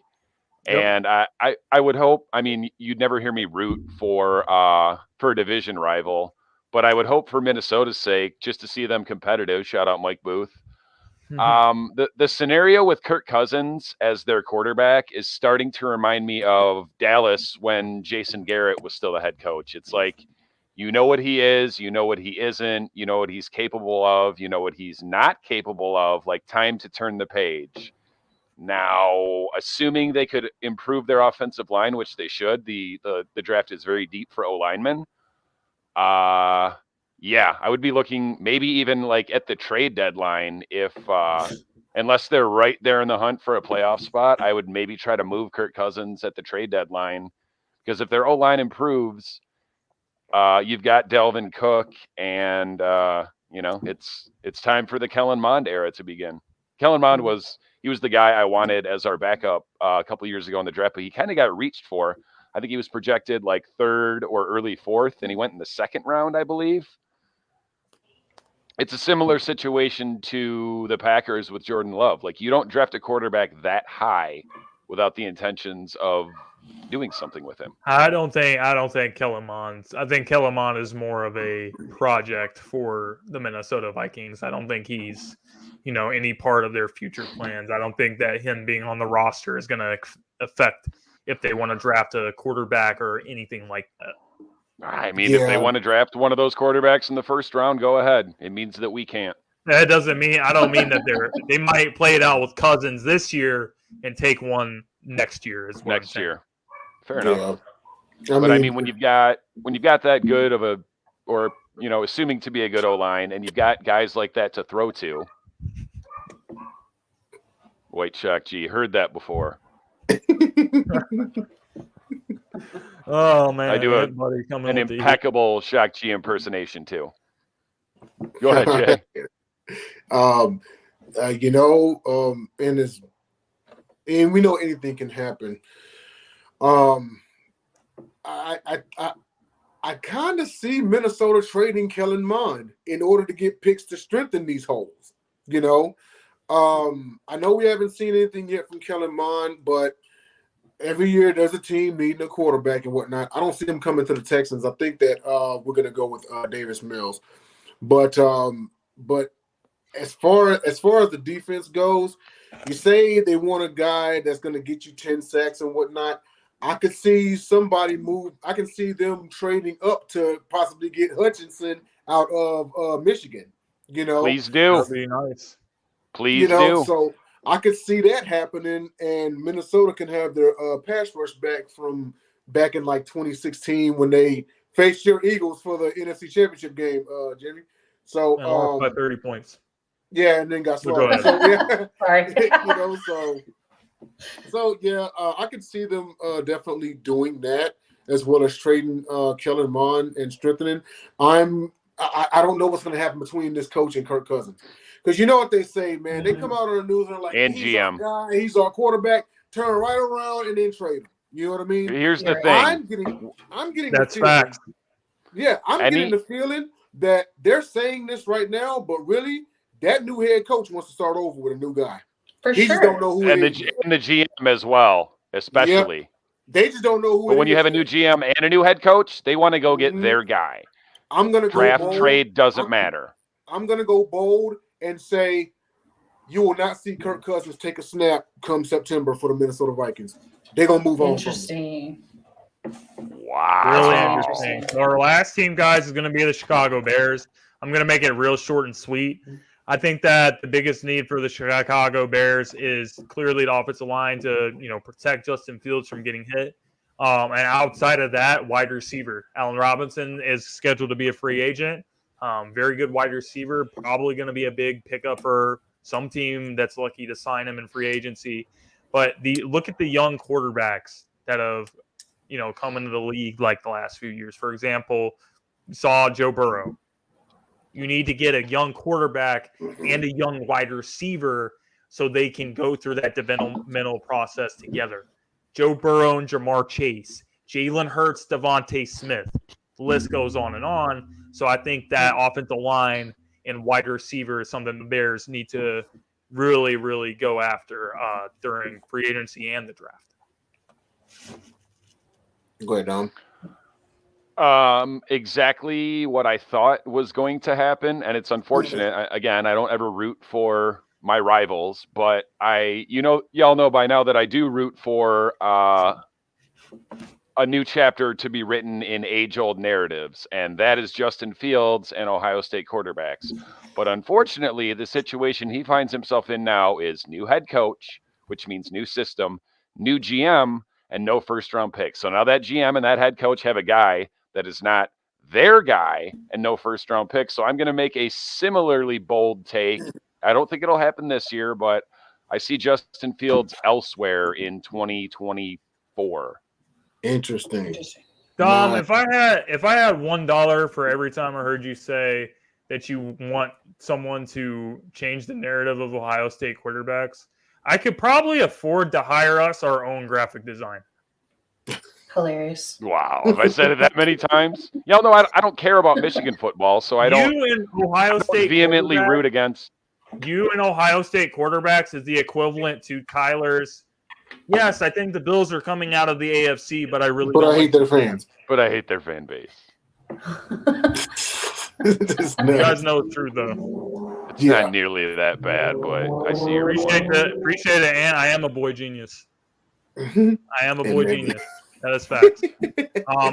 Yep. And I would hope, you'd never hear me root for a division rival, but I would hope for Minnesota's sake, just to see them competitive. Shout out Mike Booth. The scenario with Kirk Cousins as their quarterback is starting to remind me of Dallas when Jason Garrett was still the head coach. It's like, you know what he is, you know what he isn't, you know what he's capable of, you know what he's not capable of, like time to turn the page. Now, assuming they could improve their offensive line, which they should, the draft is very deep for O-linemen. I would be looking maybe even like at the trade deadline if unless they're right there in the hunt for a playoff spot, I would maybe try to move Kirk Cousins at the trade deadline because if their O-line improves, you've got Dalvin Cook and it's time for the Kellen Mond era to begin. Kellen Mond was the guy I wanted as our backup a couple years ago in the draft, but he kind of got reached for. I think he was projected like 3rd or early 4th, and he went in the 2nd round, I believe. It's a similar situation to the Packers with Jordan Love. Like, you don't draft a quarterback that high without the intentions of doing something with him. I don't think Kellen Mond. I think Kellen Mond is more of a project for the Minnesota Vikings. I don't think he's, any part of their future plans. I don't think that him being on the roster is going to affect if they want to draft a quarterback or anything like that. If they want to draft one of those quarterbacks in the 1st round, go ahead. It means that we can't. That doesn't mean I don't mean that they might play it out with Cousins this year and take one next year. Next year, fair enough. Yeah. But when you've got that good of assuming to be a good O-line, and you've got guys like that to throw to, White Shock G. Heard that before. Oh man, I do everybody coming an with the heat. impeccable Shock G impersonation too. Go ahead, Jay. And we know anything can happen. I kind of see Minnesota trading Kellen Mond in order to get picks to strengthen these holes. I know we haven't seen anything yet from Kellen Mond, but every year there's a team needing a quarterback and whatnot. I don't see them coming to the Texans. I think that we're going to go with Davis Mills. But as far as the defense goes, you say they want a guy that's going to get you 10 sacks and whatnot. I could see somebody move. I can see them trading up to possibly get Hutchinson out of Michigan. Please do. That'd be nice. Please do. So I could see that happening, and Minnesota can have their pass rush back in like 2016 when they faced your Eagles for the NFC Championship game, Jimmy. So And lost by 30 points. Yeah, and then got slaughtered. Go So, yeah, Sorry. So yeah, I could see them definitely doing that as well as trading Kellen Mond and strengthening. I don't know what's going to happen between this coach and Kirk Cousins, because you know what they say, man. They come out on the news and like, and he's GM, our guy, he's our quarterback. Turn right around and then trade him. You know what I mean? Here's the thing. I'm getting That's the feeling, facts. Yeah, getting the feeling that they're saying this right now, but really, that new head coach wants to start over with a new guy. He just don't know who and it is. And the GM as well, especially. Yep. They just don't know who But when you have a new GM and a new head coach, they want to go get their guy. I'm going to draft, trade, doesn't matter. I'm going to go bold and say you will not see Kirk Cousins take a snap come September for the Minnesota Vikings. They're going to move on. Interesting. Wow. Really interesting. So our last team, guys, is going to be the Chicago Bears. I'm going to make it real short and sweet. I think that the biggest need for the Chicago Bears is clearly the offensive line to, protect Justin Fields from getting hit. And outside of that, wide receiver. Allen Robinson is scheduled to be a free agent. Very good wide receiver. Probably going to be a big pickup for some team that's lucky to sign him in free agency. But look at the young quarterbacks that have, come into the league like the last few years. For example, you saw Joe Burrow. You need to get a young quarterback and a young wide receiver so they can go through that developmental process together. Joe Burrow and Jamar Chase, Jalen Hurts, Devontae Smith. The list goes on and on. So I think that offensive line and wide receiver is something the Bears need to really, really go after during free agency and the draft. Go ahead, Dom. Exactly what I thought was going to happen, and it's unfortunate. Again, I don't ever root for my rivals, but y'all know by now that I do root for a new chapter to be written in age-old narratives, and that is Justin Fields and Ohio State quarterbacks. But unfortunately, the situation he finds himself in now is new head coach, which means new system, new GM, and no first-round pick. So now that GM and that head coach have a guy that is not their guy and no first-round pick. So I'm going to make a similarly bold take. I don't think it'll happen this year, but I see Justin Fields elsewhere in 2024. Interesting. Dom, if I had $1 for every time I heard you say that you want someone to change the narrative of Ohio State quarterbacks, I could probably afford to hire us our own graphic design. Hilarious. Wow. Have I said it that many times? Y'all know I don't care about Michigan football, so I don't vehemently root against. You and Ohio State quarterbacks is the equivalent to Kyler's. Yes, I think the Bills are coming out of the AFC, but I hate their fans. But I hate their fan base. You guys know it's true, though. It's not nearly that bad, but I see your appreciate it, and I am a boy genius. I am a boy genius. That is facts.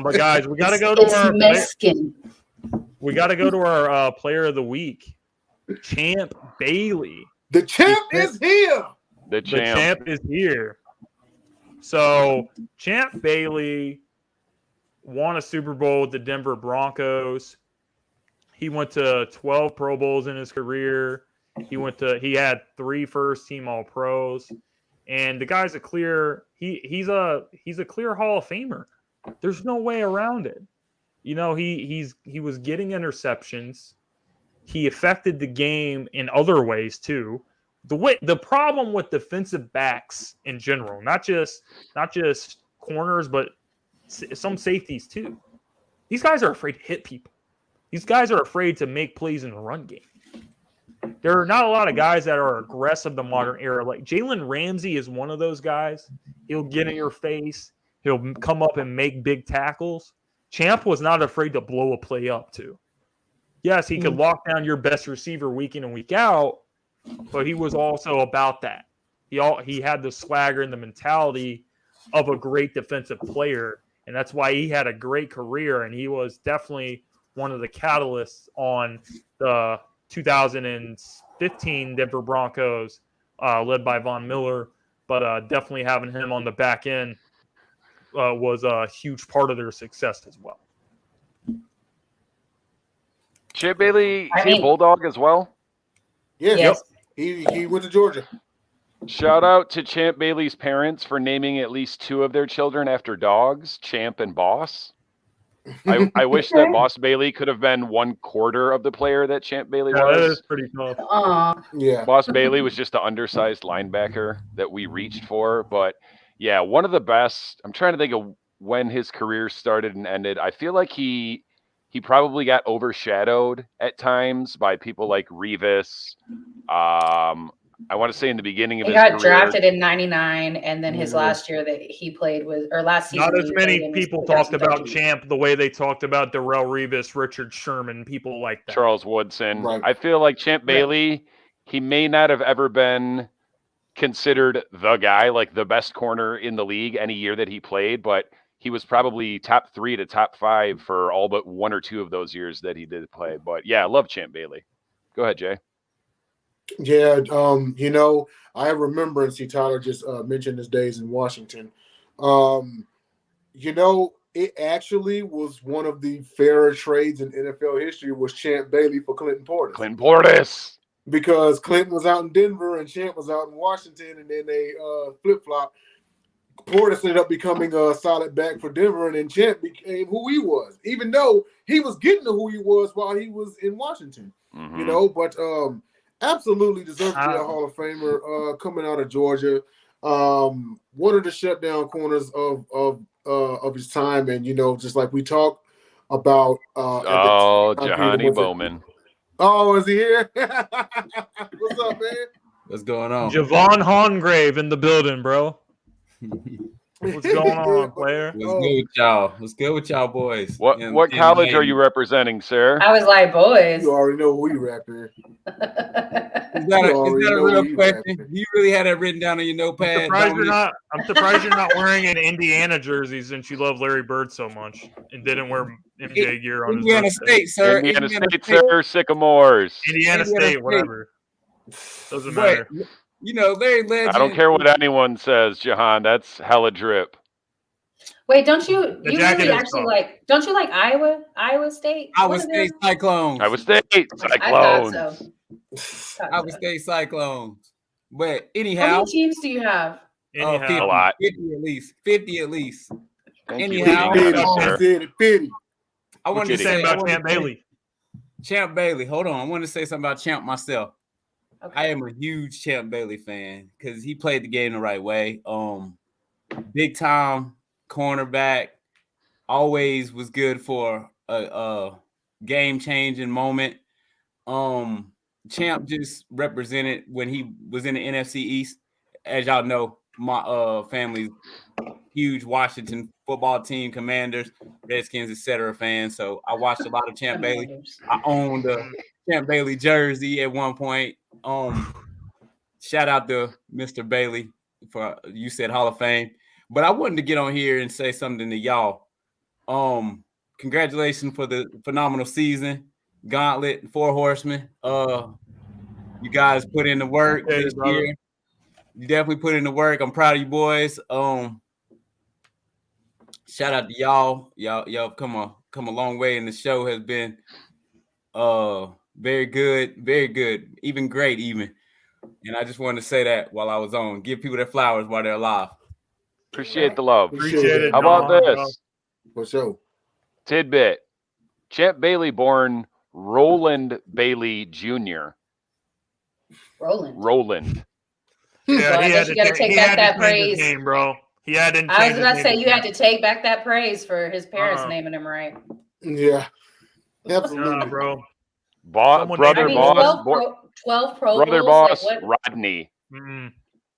But guys, we got to go to our Mexican. We got to go to our player of the week, Champ Bailey. The champ is here. The champ is here. So Champ Bailey won a Super Bowl with the Denver Broncos. He went to 12 Pro Bowls in his career. He had 3 first-team All-Pros, and the guy's a clear. He's a clear Hall of Famer. There's no way around it. He was getting interceptions. He affected the game in other ways too. The problem with defensive backs in general, not just corners, but some safeties too. These guys are afraid to hit people. These guys are afraid to make plays in the run game. There are not a lot of guys that are aggressive the modern era. Like Jalen Ramsey is one of those guys. He'll get in your face. He'll come up and make big tackles. Champ was not afraid to blow a play up too. Yes, he could lock down your best receiver week in and week out, but he was also about that. He had the swagger and the mentality of a great defensive player, and that's why he had a great career, and he was definitely one of the catalysts on the 2015 Denver Broncos, led by Von Miller, but definitely having him on the back end was a huge part of their success as well. Champ Bailey, is he a Bulldog as well? Yeah, Yes. He went to Georgia. Shout out to Champ Bailey's parents for naming at least 2 of their children after dogs, Champ and Boss. I wish that Boss Bailey could have been 1/4 of the player that Champ Bailey was. That is pretty tough. Yeah. Boss Bailey was just an undersized linebacker that we reached for. But yeah, one of the best. I'm trying to think of when his career started and ended. I feel like he probably got overshadowed at times by people like Revis. I want to say in the beginning of He his got career, drafted in '99, and then his last year that he played was, or last season. Not as he many played in was people talked about 2013. Champ the way they talked about Darrelle Revis, Richard Sherman, people like that. Charles Woodson. Right. I feel like Champ Bailey, he may not have ever been considered the guy, like the best corner in the league any year that he played, but he was probably top 3 to top 5 for all but 1 or 2 of those years that he did play. But yeah, I love Champ Bailey. Go ahead, Jay. Yeah, I remember, and see Tyler just mentioned his days in Washington. It actually was one of the fairer trades in NFL history was Champ Bailey for Clinton Portis. Clinton Portis. Because Clinton was out in Denver and Champ was out in Washington, and then they flip-flopped. Portis ended up becoming a solid back for Denver, and then Champ became who he was, even though he was getting to who he was while he was in Washington. Mm-hmm. But absolutely deserves to be a Hall of Famer coming out of Georgia. One of the shutdown corners of his time, and just like we talked about. Jahani Bowman. Oh, is he here? What's up, man? What's going on? Javon Hongrave in the building, bro. What's going on, player? What's good with y'all? What's good with y'all, boys? What college are you representing, sir? I was like, boys. You already know who you rapping. Is that a real question? You really had that written down on your notepad? I'm surprised you're not wearing an Indiana jersey since you love Larry Bird so much and didn't wear MJ gear on Indiana his birthday. State, sir. Indiana State, sir. Sycamores. Indiana State, whatever. Doesn't matter. Larry Legend. I don't care what anyone says, Jahan. That's hella drip. Wait, don't you jacket really is actually tough. like? Don't you like Iowa State? Iowa State Cyclones. Iowa State Cyclones. I thought so. Iowa State Cyclones. But How anyhow, many teams do you have? Anyhow, 50, A lot. 50 at least. 50 at least. Thank Anyhow, you for Pity, being honest, sir. pity. I want to what you say saying about Champ Bailey? Champ Bailey. Hold on. I want to say something about Champ myself. Okay. I am a huge Champ Bailey fan because he played the game the right way. Big time cornerback, always was good for a game changing moment. Champ just represented when he was in the NFC East. As y'all know, my family's huge Washington football team, Commanders, Redskins, etc. fans. So I watched a lot of Champ Bailey. I owned a Champ Bailey jersey at one point. Shout out to Mr. Bailey for you said Hall of Fame. But I wanted to get on here and say something to y'all. Congratulations for the phenomenal season. Gauntlet, 4 Horsemen. You guys put in the work this year. You definitely put in the work. I'm proud of you boys. Shout out to y'all. Y'all come a long way, and the show has been Very good, very good, even great, even. And I just wanted to say that while I was on. Give people their flowers while they're alive. Appreciate the love. Appreciate it. How about Don, this? For sure. Tidbit. Champ Bailey born Roland Bailey Jr. Roland. Yeah, Well, I he guess had you got to take back that to change his praise. name, bro. He had to. I was about to say you had to take back that praise for his parents Uh-uh. naming him right. Yeah. Absolutely. Nah, bro. Brother I mean, boss. 12 Pro Brother Bowls. boss Like what? Rodney. Mm-mm.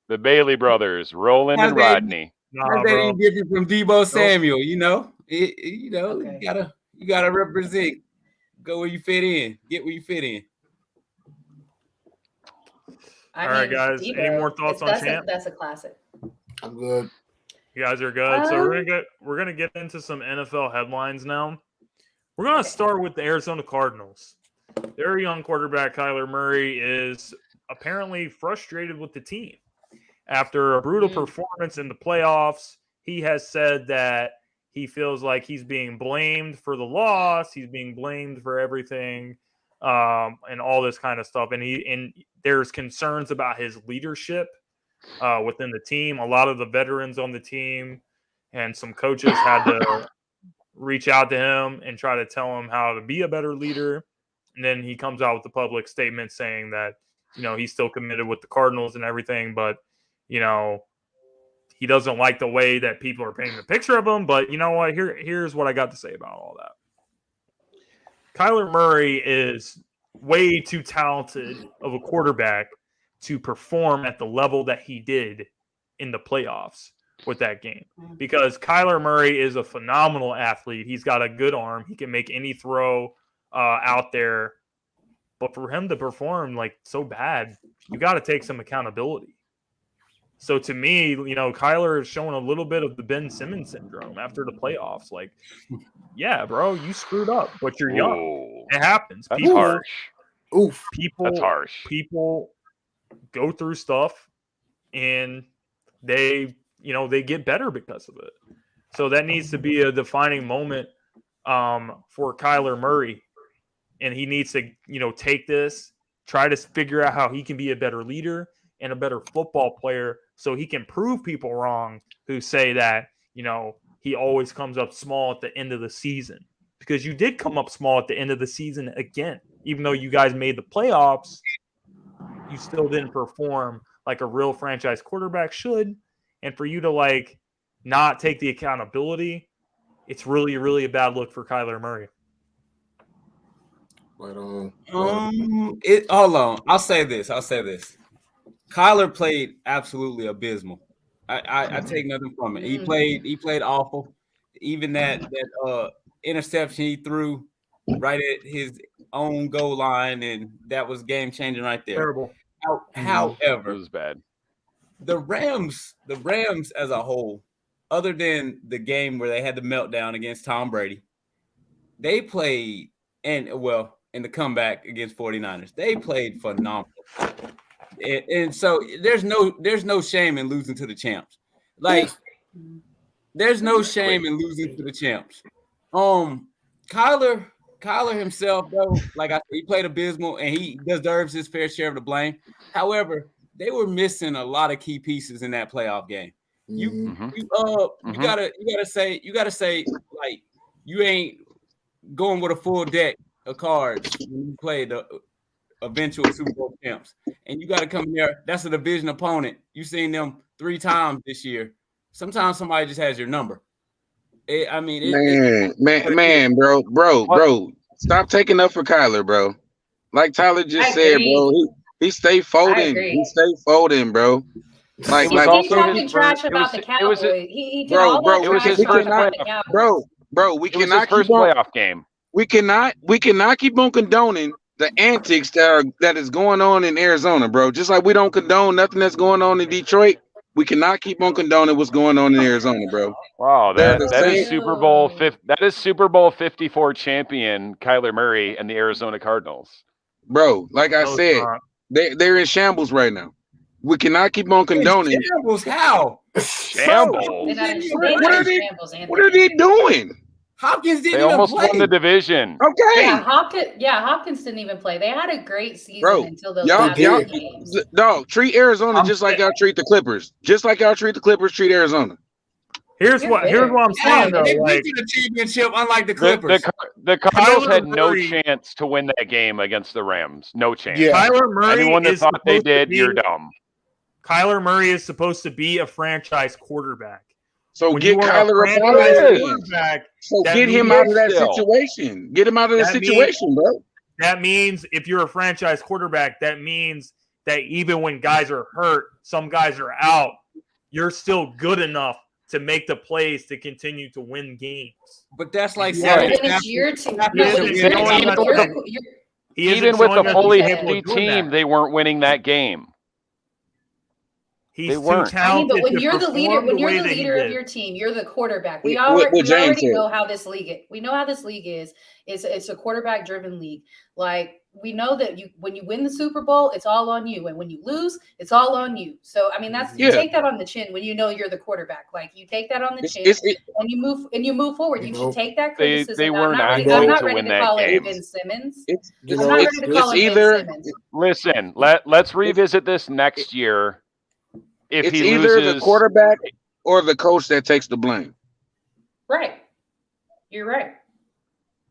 The Bailey brothers, Roland and Rodney. Nah, How's that bro. any different from Debo Samuel? You know, Okay. you gotta represent. Go where you fit in. Get where you fit in. I All right, mean, guys. Debo, Any more thoughts on Champ? That's a classic. I'm good. You guys are good. So we're gonna get into some NFL headlines now. We're gonna start with the Arizona Cardinals. Their young quarterback Kyler Murray is apparently frustrated with the team after a brutal performance in the playoffs. He has said that he feels like he's being blamed for the loss. He's being blamed for everything, and all this kind of stuff. And there's concerns about his leadership within the team. A lot of the veterans on the team and some coaches had to reach out to him and try to tell him how to be a better leader. And then he comes out with the public statement saying that, he's still committed with the Cardinals and everything, but, he doesn't like the way that people are painting the picture of him. But you know what? Here's what I got to say about all that. Kyler Murray is way too talented of a quarterback to perform at the level that he did in the playoffs with that game. Because Kyler Murray is a phenomenal athlete. He's got a good arm. He can make any throw out there. But for him to perform so bad, you got to take some accountability. So to me, Kyler is showing a little bit of the Ben Simmons syndrome after the playoffs. Yeah, bro, you screwed up, but you're young. Ooh, It happens. that's harsh. Oof. That's harsh. People go through stuff and they get better because of it. So that needs to be a defining moment for Kyler Murray. And he needs to, take this, try to figure out how he can be a better leader and a better football player so he can prove people wrong who say that, he always comes up small at the end of the season. Because you did come up small at the end of the season again. Even though you guys made the playoffs, you still didn't perform like a real franchise quarterback should. And for you to, not take the accountability, it's really, really a bad look for Kyler Murray. Right on. Hold on. I'll say this. Kyler played absolutely abysmal. I take nothing from it. He played awful. Even that interception he threw right at his own goal line, and that was game changing right there. Terrible. However, It was bad. The Rams as a whole, other than the game where they had the meltdown against Tom Brady, they played in the comeback against 49ers. They played phenomenal. And so there's no shame in losing to the champs. There's no shame in losing to the champs. Kyler himself, though, like I said, he played abysmal and he deserves his fair share of the blame. However, they were missing a lot of key pieces in that playoff game. You gotta say you ain't going with a full deck of cards when you play the eventual Super Bowl champs, and you got to come in there. That's a division opponent. You've seen them 3 times this year. Sometimes somebody just has your number. Bro. Stop taking up for Kyler, bro. Like Tyler just said, bro. He stay folding. He stay folding, bro. He keeps talking trash about the Cowboys. He did all that trash about the Cowboys. Bro, we cannot keep playoff game. We cannot keep on condoning the antics that is going on in Arizona, bro. Just like we don't condone nothing that's going on in Detroit, we cannot keep on condoning what's going on in Arizona, bro. Wow, that is Super Bowl 54 champion Kyler Murray and the Arizona Cardinals. Bro, like I said, they're in shambles right now. We cannot keep on condoning it. Shambles? How? Shambles? What are they doing? Hopkins didn't They even almost play. won the division. Okay, Hopkins didn't even play. They had a great season bro. until those Y'all, last did. few games. dog, treat Arizona I'm just like y'all treat the Clippers. Just like y'all treat the Clippers, treat Arizona. Here's You're what bitter. I'm saying though. They Like, went to the championship, unlike the The, Clippers. the Cardinals Kyler had no Murray- chance to win that game against the Rams. No chance. Yeah. Kyler Murray Anyone that is thought they supposed to did, be- you're dumb. Kyler Murray is supposed to be a franchise quarterback. So When get you are Kyler a up out of franchise there. quarterback, So that get him means out of that still. situation. Get him out of the That means- situation, bro. that means if you're a franchise quarterback, that means that even when guys are hurt, some guys are out, you're still good enough to make the plays to continue to win games. But that's like Yeah, saying when it's your team, Stafford no, He when isn't it's your showing team, us you're the- the- you're- He isn't Even with the showing us fully he's capable healthy of doing team, that. they weren't winning that game. He's they too weren't. I mean, talented but when to you're the leader, perform when you're way the that he leader of did. your team, you're the quarterback. We What already James said. know how this league is. We know how this league is. It's a quarterback driven league. Like we know that when you win the Super Bowl, it's all on you, and when you lose, it's all on you. So I mean, you Yeah. take that on the chin when you know you're the quarterback. Like you take that on the chin, and you move forward. You should take that They criticism. were I'm not not ready, going I'm not to ready win to that call it game. Ben Simmons. It's I'm not ready to call it Ben either Simmons. Listen, let's revisit this next year. If it's he either loses, the quarterback or the coach that takes the blame. Right. You're right.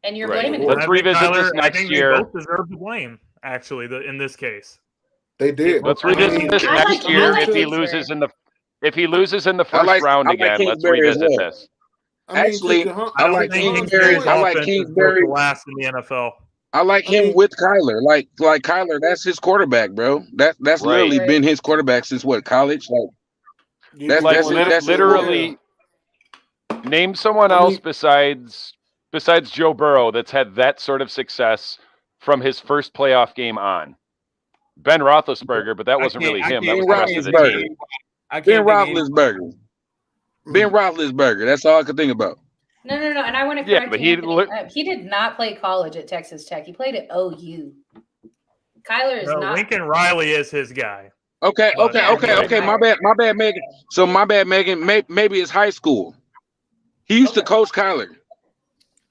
And you're Right. blaming I him. Let's think revisit this I next think year. They both deserve the blame, actually, in this case. They did. Let's I mean, revisit this I next like- year. I like if he Kingsbury. loses in the first I like round again, let's Kingsbury as revisit well. this. I mean, Actually, I don't like think Kingsbury. Kingsbury's I like offense is built Kingsbury. to last in the NFL. I like I him mean- with Kyler. Like Kyler, that's his quarterback, bro. That's Right. literally Right. been his quarterback since what, college? That's- Like that's- literally, name someone I else mean- besides Joe Burrow that's had that sort of success from his first playoff game on. Ben Roethlisberger, but that wasn't really him. That was the rest of the Roethlisberger. team. I Ben can't think of Roethlisberger. Ben Roethlisberger. That's all I could think about. No. And I want to Yeah, correct but Anthony. He did not play college at Texas Tech. He played at OU. Kyler is No, not. Lincoln Riley is his guy. Okay. Yeah. My bad, Megan. So my bad, Megan. Maybe it's high school. He used to Okay. coach Kyler,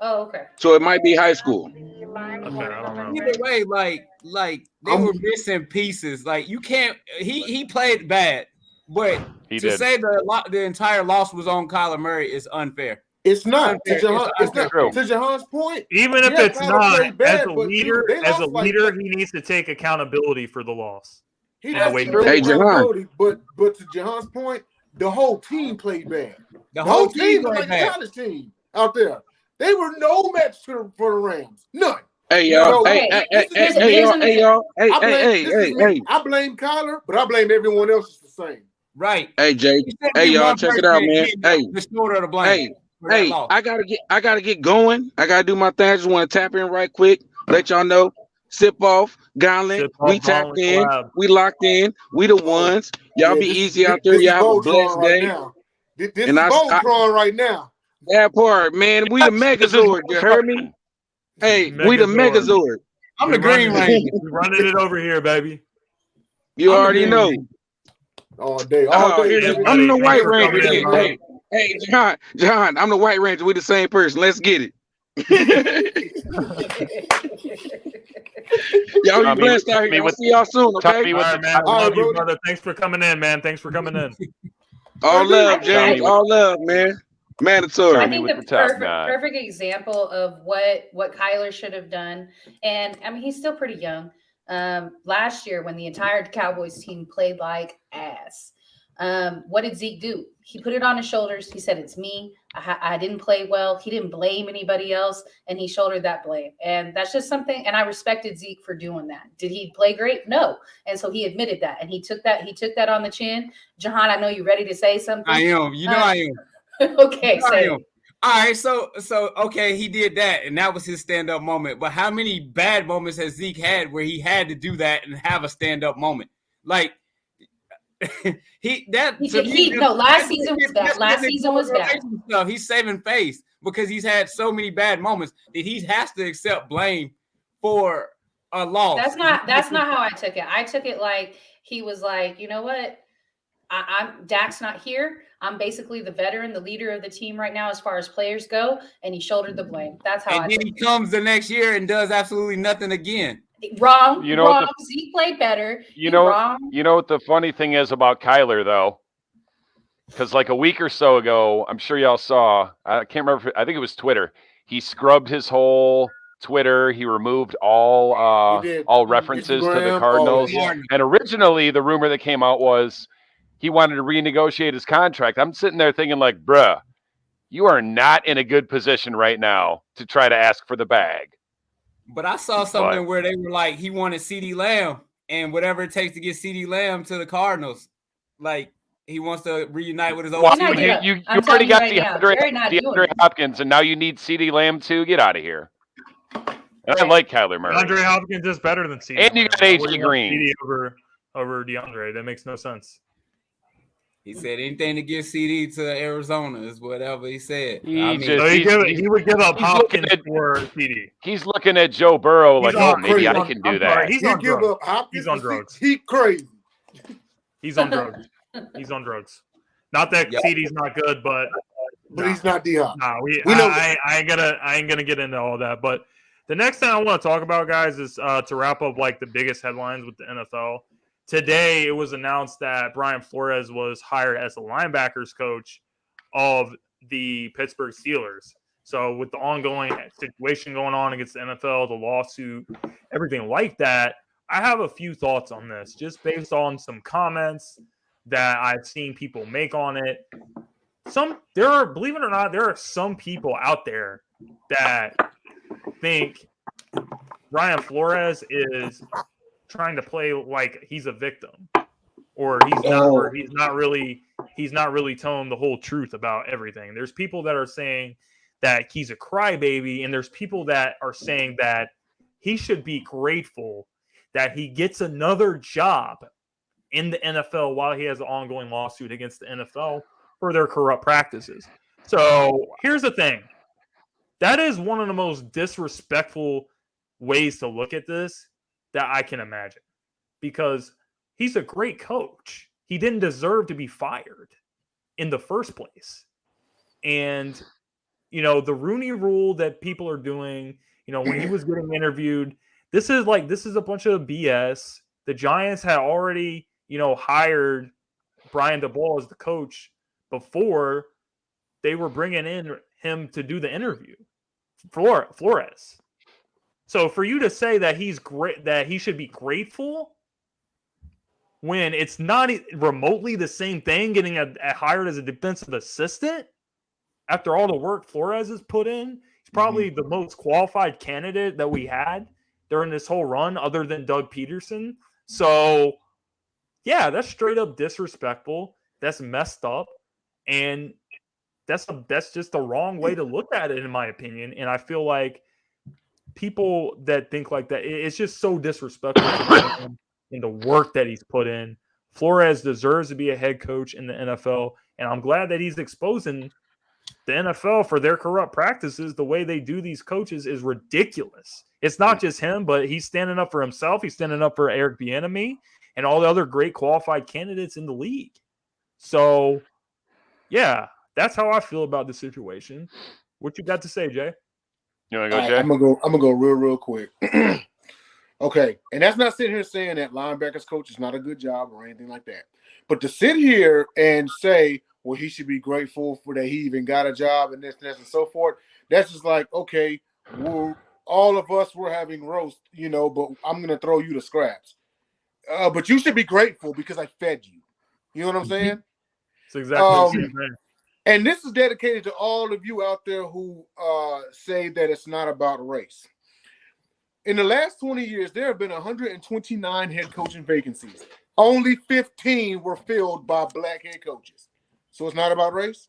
Oh, okay. so it might be high school. Okay, I don't know. either way, like they were missing pieces. Like you can't. He played bad, but He to did. say the entire loss was on Kyler Murray is unfair. It's not. To It's Jahan's true. to Jahan's point. Even if Yeah, it's Kyler not, played bad, as a but leader, they lost like that. he needs to take accountability for the loss. He Yeah, does wait, take hey, Jahan. accountability, but to Jahan's point, the whole team played bad. The The whole team team was played like the bad. college team out there. They were no match for the Rams. None. Hey y'all. No, Hey here's y'all. an Hey y'all. Hey I blame, this is me. hey. I blame Kyler, but I blame everyone else the same. Right. Hey Jay. You shouldn't Hey be y'all. one Check it person out, man. getting Hey. the shoulder of the blame. Hey. for that Hey, loss. I gotta get going. I gotta do my thing. I just want to tap in right quick. Let y'all know. Sip off, Gauntlet. Sip off, We tapped Gauntlet in. collab. We locked in. We the ones. Y'all Yeah, be this- easy out this there. is Y'all have a Voltron blessed right day. now. This And is I- Voltron right now. That part, man. We the This is Megazord. You heard me? Voltron. Hey, we the Megazord. Megazord. I'm the Green Ranger. We're running it over here, baby. You I'm the already Green know. Ranger. All day. Oh, day. here yeah, I'm buddy. the Thanks White for Ranger. coming in, bro. Hey, John, I'm the White Ranger. We the same person. Let's get it. Y'all Tommy, be blessed out Tommy here. I'll with- see y'all soon, okay? Tommy All with right, the man. All right, Love you, bro. brother. Thanks for coming in, man. Thanks for coming in. All love, Tommy James. with- All love, man. Mandatory. I Tommy think with the the top perfect, knot. perfect example of what Kyler should have done, and I mean he's still pretty young. Last year when the entire Cowboys team played like ass, what did Zeke do? He put it on his shoulders. He said, "It's me. I didn't play well." He didn't blame anybody else, and he shouldered that blame. And that's just something. And I respected Zeke for doing that. Did he play great? No. And so he admitted that, and he took that on the chin. Jahan, I know you're ready to say something. I am. You know I am. Okay, You know I say am. All right, so okay, he did that, and that was his stand-up moment. But how many bad moments has Zeke had where he had to do that and have a stand-up moment? Like last season was bad. Last season was bad. Stuff. He's saving face because he's had so many bad moments that he has to accept blame for a loss. That's not how I took it. I took it like he was like, you know what? I'm Dak's not here. I'm basically the veteran, the leader of the team right now as far as players go, and he shouldered the blame. That's how And then he comes the next year and does absolutely nothing again. Wrong. You know what wrong. Zeke played better. You know wrong. what the funny thing is about Kyler though? Because like a week or so ago, I'm sure y'all saw, I can't remember, I think it was Twitter. He scrubbed his whole Twitter. He removed all references to the Instagram, Cardinals. yeah. And originally the rumor that came out was he wanted to renegotiate his contract. I'm sitting there thinking like, bruh, you are not in a good position right now to try to ask for the bag. But I saw something where they were like, he wanted CeeDee Lamb and whatever it takes to get CeeDee Lamb to the Cardinals. Like, he wants to reunite with his old team. You already got DeAndre Hopkins, and now you need CeeDee Lamb too. Get out of here. I like Kyler Murray. DeAndre Hopkins is better than CeeDee. And you got AJ Green. CD over DeAndre. That makes no sense. He said anything to get CD to Arizona is whatever he said. He would give up Hopkins for CD. He's looking at Joe Burrow like, oh, maybe I can do that. He's on drugs. He's on drugs. He crazy. He's on drugs. He's on drugs. Not that CD's not good, but he's not D-Hop. I ain't gonna get into all that. But the next thing I want to talk about, guys, is to wrap up like the biggest headlines with the NFL. Today, it was announced that Brian Flores was hired as the linebackers coach of the Pittsburgh Steelers. So with the ongoing situation going on against the NFL, the lawsuit, everything like that, I have a few thoughts on this, just based on some comments that I've seen people make on it. Believe it or not, there are some people out there that think Brian Flores is trying to play like he's a victim, or he's not really telling the whole truth about everything. There's people that are saying that he's a crybaby, and there's people that are saying that he should be grateful that he gets another job in the NFL while he has an ongoing lawsuit against the NFL for their corrupt practices. So here's the thing. That is one of the most disrespectful ways to look at this that I can imagine, because he's a great coach. He didn't deserve to be fired in the first place. And, the Rooney Rule that people are doing, when he was getting interviewed, this is a bunch of BS. The Giants had already, hired Brian DeBall as the coach before they were bringing in him to do the interview. Flores. So for you to say that he's great, that he should be grateful when it's not remotely the same thing, getting hired as a defensive assistant after all the work Flores has put in, he's probably the most qualified candidate that we had during this whole run, other than Doug Peterson. So, yeah, that's straight up disrespectful. That's messed up, and that's just the wrong way to look at it, in my opinion. And I feel like people that think like that, it's just so disrespectful to him and the work that he's put in. Flores deserves to be a head coach in the NFL, and I'm glad that he's exposing the NFL for their corrupt practices. The way they do these coaches is ridiculous. It's not just him, but he's standing up for himself. He's standing up for Eric Bieniemy and all the other great qualified candidates in the league. So, yeah, that's how I feel about the situation. What you got to say, Jay? You want to go, Jay? I'm gonna go real quick. Okay, and that's not sitting here saying that linebackers coach is not a good job or anything like that. But to sit here and say, well, he should be grateful for that he even got a job and this and so forth, that's just like, okay, all of us were having roast, but I'm going to throw you the scraps. But you should be grateful because I fed you. You know what I'm saying? It's exactly the same thing. And this is dedicated to all of you out there who say that it's not about race. In the last 20 years, there have been 129 head coaching vacancies. Only 15 were filled by black head coaches. So it's not about race?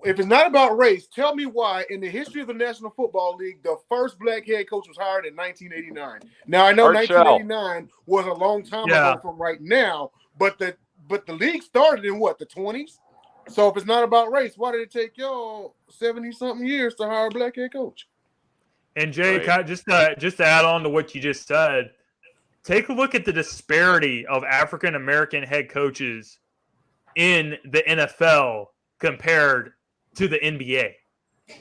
If it's not about race, tell me why in the history of the National Football League, the first black head coach was hired in 1989. Now, I know 1989 was a long time ago from right now, but the league started in what, the 20s? So if it's not about race, why did it take y'all 70-something years to hire a black head coach? And Jay, just to add on to what you just said, take a look at the disparity of African-American head coaches in the NFL compared to the NBA.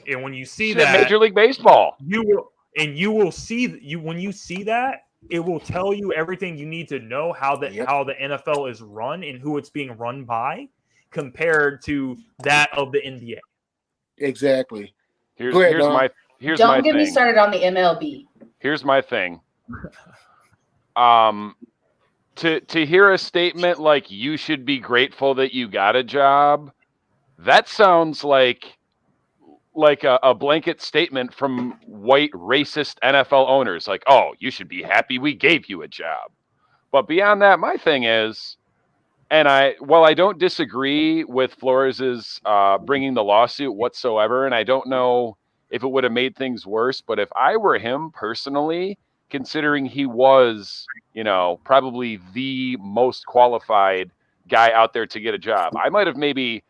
And when you see Shit, that, Major League Baseball. you will see when you see that, it will tell you everything you need to know how the NFL is run and who it's being run by compared to that of the NBA. Exactly. Here's Go ahead, here's Dom. my here's Don't my get me thing. started on the MLB. Here's my thing. To hear a statement like you should be grateful that you got a job, that sounds like a blanket statement from white racist NFL owners. Like, oh, you should be happy we gave you a job. But beyond that, my thing is, and while I don't disagree with Flores's bringing the lawsuit whatsoever, and I don't know if it would have made things worse, but if I were him personally, considering he was, probably the most qualified guy out there to get a job, I might have maybe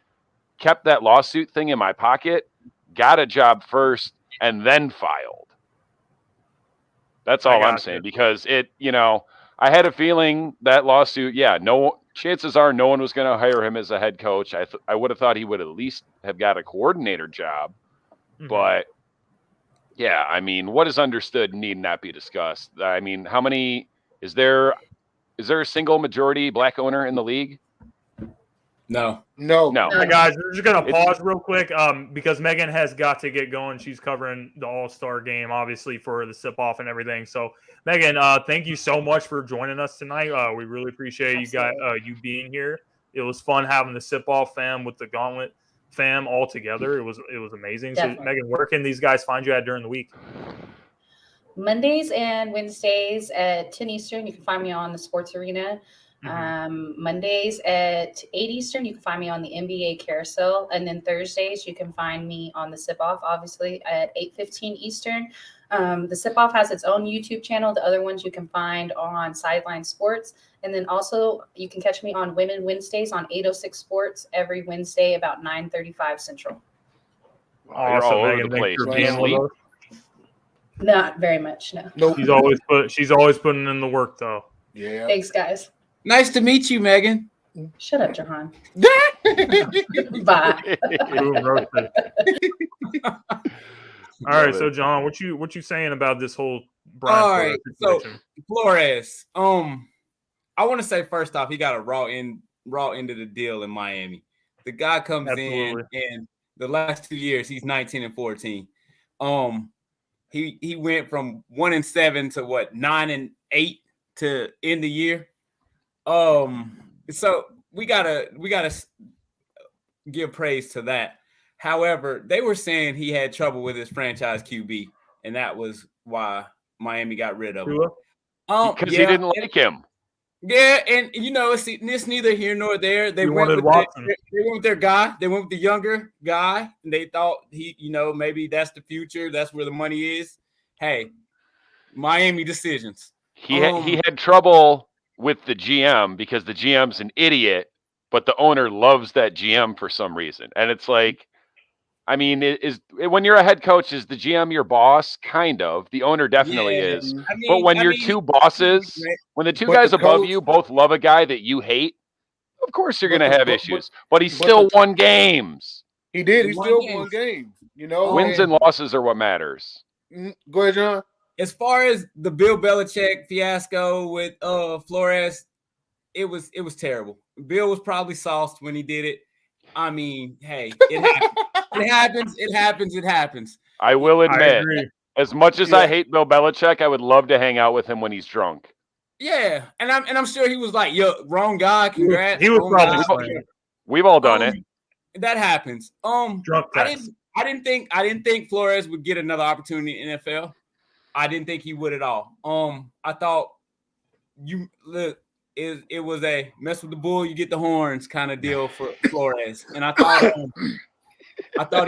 kept that lawsuit thing in my pocket, got a job first, and then filed. That's all I'm saying, because I had a feeling that lawsuit, chances are no one was going to hire him as a head coach. I would have thought he would at least have got a coordinator job. Mm-hmm. But, yeah, I mean, what is understood need not be discussed. I mean, how many – is there a single majority black owner in the league? No. Hey guys, we're just going to pause real quick because Megan has got to get going. She's covering the All-Star game, obviously, for the sip-off and everything. So, Megan, thank you so much for joining us tonight. We really appreciate you being here. It was fun having the sip-off fam with the Gauntlet fam all together. It was amazing. Definitely. So, Megan, where can these guys find you at during the week? Mondays and Wednesdays at 10 Eastern. You can find me on the Sports Arena. Mm-hmm. Mondays at 8 Eastern, you can find me on the NBA Carousel, and then Thursdays you can find me on the Sip Off, obviously at 8:15 Eastern. The Sip Off has its own YouTube channel. The other ones you can find on Sideline Sports, and then also you can catch me on Women Wednesdays on 806 Sports every Wednesday about 9:35 Central. Wow, you're all over the place. Do you sleep? Not very much, no. Nope. She's always putting in the work, though. Yeah. Thanks, guys. Nice to meet you, Megan. Shut up, Jahan. Bye. All right, so John, what you saying about this whole Brian? All right, situation? So Flores. I want to say first off, he got a raw end of the deal in Miami. The guy comes in, and the last 2 years he's 19-14. He went from 1-7 to 9-8 to end the year. So we gotta give praise to that. However, they were saying he had trouble with his franchise QB, and that was why Miami got rid of him. Because he didn't like him. Yeah, and it's neither here nor there. They went with their guy. They went with the younger guy, and they thought maybe that's the future. That's where the money is. Hey, Miami decisions. He had trouble with the GM because the GM's an idiot, but the owner loves that GM for some reason. And it's like, I mean, when you're a head coach, is the GM your boss? Kind of. The owner definitely is. But when two bosses, when the two guys above you both love a guy that you hate, of course you're going to have issues. But he still won games. He did. He still won games. Wins and losses are what matters. Go ahead, John. As far as the Bill Belichick fiasco with Flores, it was terrible. Bill was probably sauced when he did it. I mean, hey, it happens. I will admit, as much as I hate Bill Belichick, I would love to hang out with him when he's drunk. Yeah, and I'm sure he was like, "Yo, wrong guy. Congrats." He was probably. We've all done it. That happens. Drunk test. I didn't think Flores would get another opportunity in the NFL. I didn't think he would at all. I thought it was a mess with the bull, you get the horns kind of deal for Flores, and I thought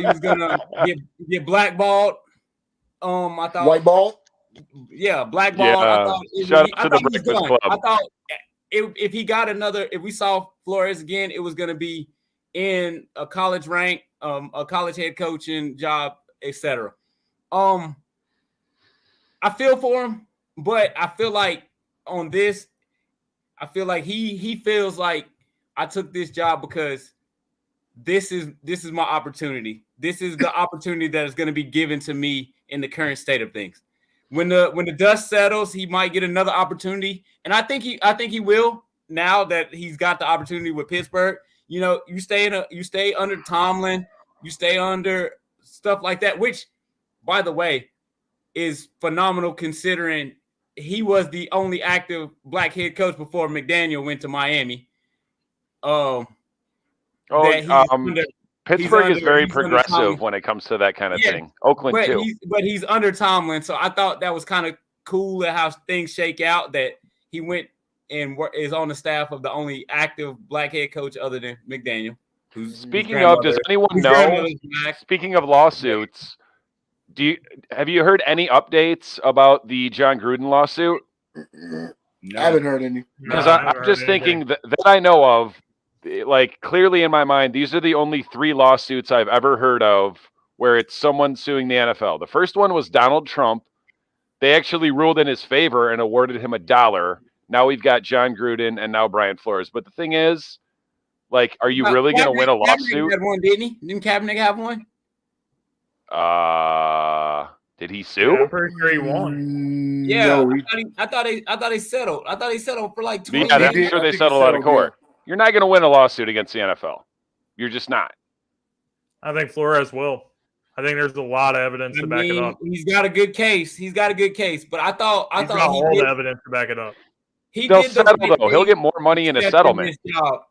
he was gonna get blackballed. I thought whiteball. Yeah, blackballed. Yeah. I thought he was done. I thought if he got if we saw Flores again, it was gonna be in a college rank, a college head coaching job, etc. I feel for him, but I feel like on this, I feel like he feels like I took this job because this is my opportunity. This is the opportunity that is going to be given to me in the current state of things. When the dust settles, he might get another opportunity, and I think he will. Now that he's got the opportunity with Pittsburgh, you stay under Tomlin, you stay under stuff like that, which, by the way, is phenomenal considering he was the only active black head coach before McDaniel went to Miami. Pittsburgh is very progressive when it comes to that kind of thing. Oakland too. But he's under Tomlin, so I thought that was kind of cool at how things shake out that he went and is on the staff of the only active black head coach other than McDaniel. Speaking of, does anyone know? Speaking of lawsuits, have you heard any updates about the John Gruden lawsuit? No. I haven't heard any. Because I'm just thinking that I know of, like, clearly in my mind, these are the only 3 lawsuits I've ever heard of where it's someone suing the NFL. The first one was Donald Trump. They actually ruled in his favor and awarded him $1. Now we've got John Gruden and now Brian Flores. But the thing is, like, are you really going to win a lawsuit? Kaepernick had one, didn't he? Didn't Kaepernick have one? Did he sue? Yeah, I'm pretty sure he won. Yeah, No, I thought they settled. I thought they settled for like 20 Yeah, years. I'm sure they settled out of court. You're not going to win a lawsuit against the NFL. You're just not. I think Flores will. I think there's a lot of evidence to back it up. He's got a good case. But I thought He's got all the evidence to back it up. They'll settle though. He'll get more money in a settlement.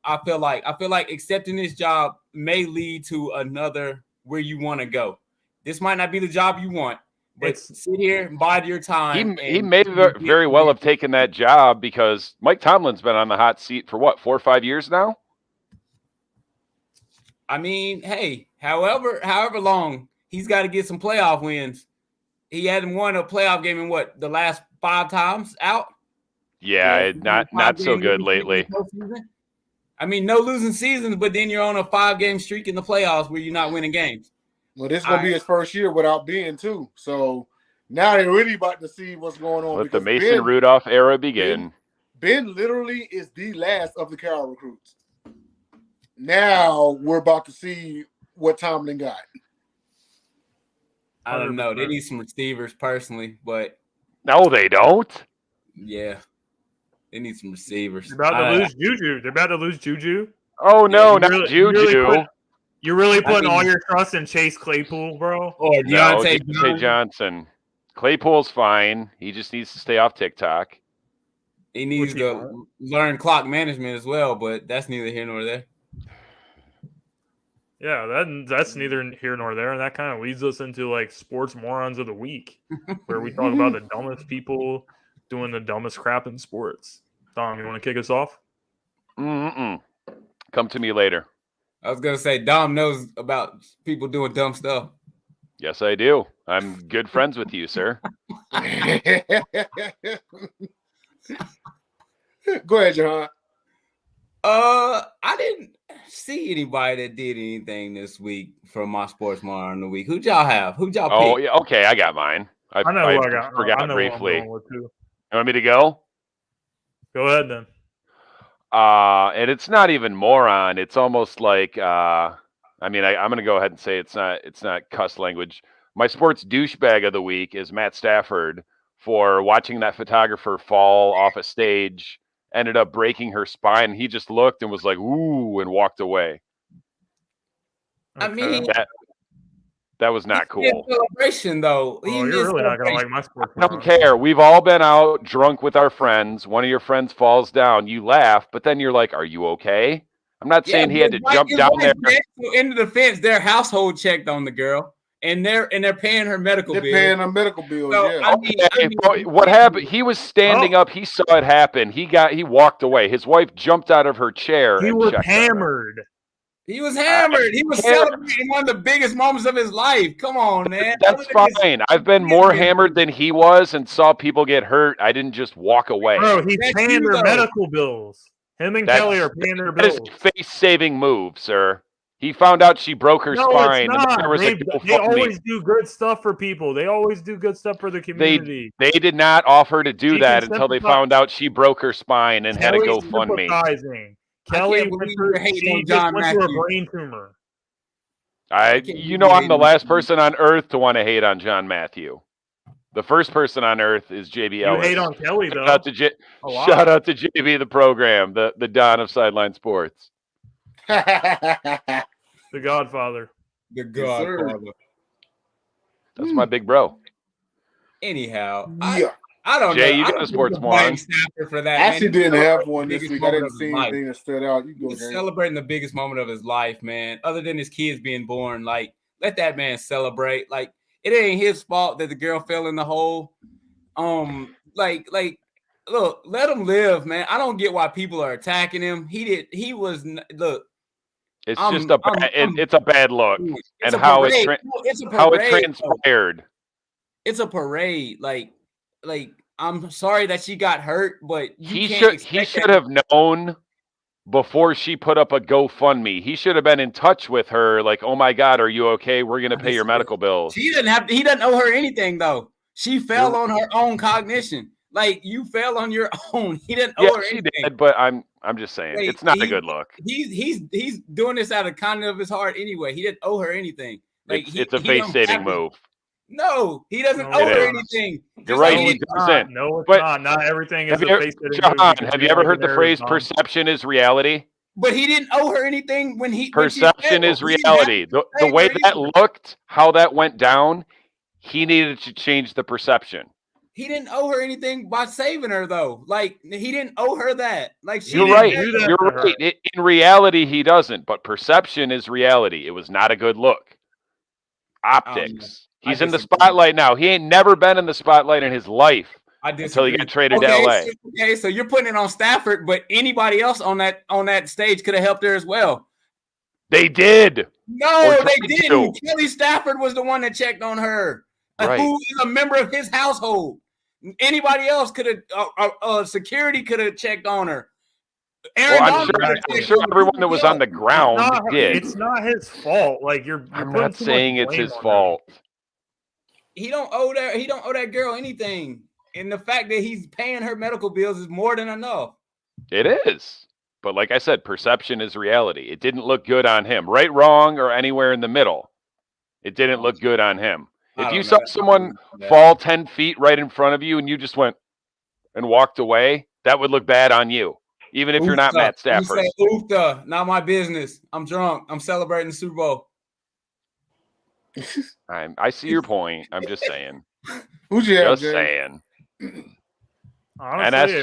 I feel like accepting this job may lead to another where you want to go. This might not be the job you want, but sit here and bide your time. He may very well have taken that job because Mike Tomlin's been on the hot seat for what, 4 or 5 years now? I mean, hey, however long, he's got to get some playoff wins. He hadn't won a playoff game in the last 5 times out? Yeah, not so good lately. I mean, no losing seasons, but then you're on a 5-game streak in the playoffs where you're not winning games. Well, this is going to be his first year without Ben, too. So now they're really about to see what's going on. Let the Mason Rudolph era begin. Ben literally is the last of the Carroll recruits. Now we're about to see what Tomlin got. I don't know. They need some receivers personally, but no, they don't. Yeah, they need some receivers. They're about to lose Juju. They're about to lose Juju. Oh no, not Juju. You're really putting all your trust in Chase Claypool, bro? Or Deontay Johnson. Claypool's fine. He just needs to stay off TikTok. He needs to learn clock management as well, but that's neither here nor there. Yeah, that's neither here nor there, and that kind of leads us into like sports morons of the week, where we talk about the dumbest people doing the dumbest crap in sports. Dom, you want to kick us off? Come to me later. I was gonna say Dom knows about people doing dumb stuff. Yes, I do. I'm good friends with you, sir. Go ahead, John. I didn't see anybody that did anything this week from my sports moron of the week. Who'd y'all have? Who'd y'all pick? Oh, yeah, okay, I got mine. I know who I got. Forgot briefly. You want me to go? Go ahead then. And it's not even moron. It's almost like I'm gonna go ahead and say it's not cuss language. My sports douchebag of the week is Matt Stafford for watching that photographer fall off a stage, ended up breaking her spine. He just looked and was like, ooh, and walked away. I mean, that was not cool. Celebration though. You're really not gonna like my sports. I don't care. We've all been out drunk with our friends. One of your friends falls down. You laugh, but then you're like, "Are you okay?" I'm not saying he had to jump down there. In the defense, their household checked on the girl, and they're paying her medical bill. They're paying her medical bill. So, yeah. What happened? He was standing up. He saw it happen. He walked away. His wife jumped out of her chair. He was hammered. He was hammered. He was celebrating one of the biggest moments of his life. Come on, man. That's fine. I've been more hammered than he was and saw people get hurt. I didn't just walk away. Bro, he's paying their medical bills. Him and Kelly are paying their bills. That is a face-saving move, sir. He found out she broke her spine. It's not. They always do good stuff for people. They always do good stuff for the community. They did not offer to do that until they found out she broke her spine and had a GoFundMe. Kelly can't went believe through, you're hating she on just John went through a Matthews. brain tumor. I'm the last person on earth to want to hate on John Matthew. The first person on earth is JB You Ellis. hate on Kelly, though. Shout out to JB, the program, the Don of Sideline Sports. The Godfather. The Yes, sir. Godfather. That's my big bro. Anyhow, Yeah. I don't Jay, know. you I got don't a sports think we'll blame moron. Stafford for that. I actually man. He's didn't have celebrating one the this biggest week. I moment didn't of his see life. anything that stood out. You go, He's James. celebrating the biggest moment of his life, man. Other than his kids being born, like let that man celebrate. Like it ain't his fault that the girl fell in the hole. Like, look, let him live, man. I don't get why people are attacking him. Look. It's it's a bad look, It's and how it transpired. It's a parade. Like I'm sorry that she got hurt, but He should have known before she put up a GoFundMe. He should have been in touch with her, like, oh my God, are you okay? We're gonna pay your medical bills. He doesn't owe her anything though. She fell on her own cognition. Like you fell on your own. He didn't owe her anything. She did, but I'm just saying it's not a good look. He's doing this out of kindness of his heart anyway. He didn't owe her anything. Like it's a face-saving move. No, he doesn't owe her anything. You're right, he doesn't. No, it's not. Not everything is a face-saving move. John, have you ever heard the phrase "perception is reality"? But he didn't owe her anything when he. Perception is reality. The way that looked, how that went down, he needed to change the perception. He didn't owe her anything by saving her, though. Like he didn't owe her that. Like you're right. You're right. In reality, he doesn't. But perception is reality. It was not a good look. Optics. He's in the spotlight now. He ain't never been in the spotlight in his life until he got traded to LA. So you're putting it on Stafford, but anybody else on that stage could have helped her as well. They did. No, they didn't. Kelly Stafford was the one that checked on her, who is a member of his household. Anybody else could have, security could have checked on her. I'm sure everyone that was on the ground did. It's not his fault. Like I'm not saying it's his fault. He don't owe that girl anything. And the fact that he's paying her medical bills is more than enough. It is. But like I said, perception is reality. It didn't look good on him. Right, wrong, or anywhere in the middle. It didn't look good on him. If you saw someone fall 10 feet right in front of you and you just went and walked away, that would look bad on you, even if you're not Matt Stafford. You say, oofta, not my business. I'm drunk. I'm celebrating the Super Bowl. I see your point. I'm just saying. Who'd you have, just saying. Honestly,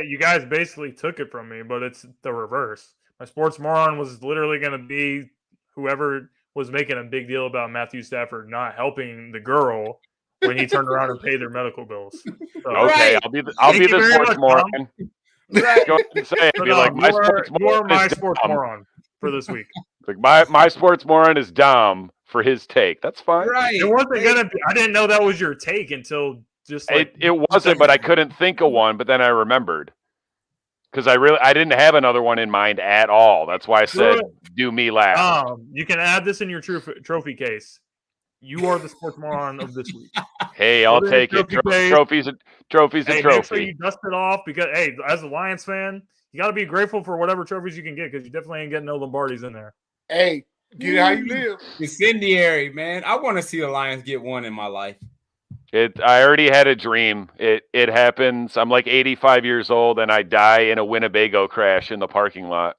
you guys basically took it from me, but it's the reverse. My sports moron was literally going to be whoever was making a big deal about Matthew Stafford not helping the girl when he turned around and paid their medical bills. So, okay, I'll be the sports moron. Right. Go ahead and say it. Be like, you are my sports moron for this week. Like my sports moron is Dom for his take. That's fine. Right. It wasn't gonna be. I didn't know that was your take until just like it wasn't, but I couldn't think of one. But then I remembered because I didn't have another one in mind at all. That's why I said do me last. You can add this in your trophy case. You are the sports moron of this week. Hey, I'll take it. Trophy's a trophy. Make sure you dust it off because, hey, as a Lions fan, you got to be grateful for whatever trophies you can get because you definitely ain't getting no Lombardis in there. Hey, get it how you live. Incendiary, man. I want to see the Lions get one in my life. I already had a dream. It happens. I'm like 85 years old and I die in a Winnebago crash in the parking lot.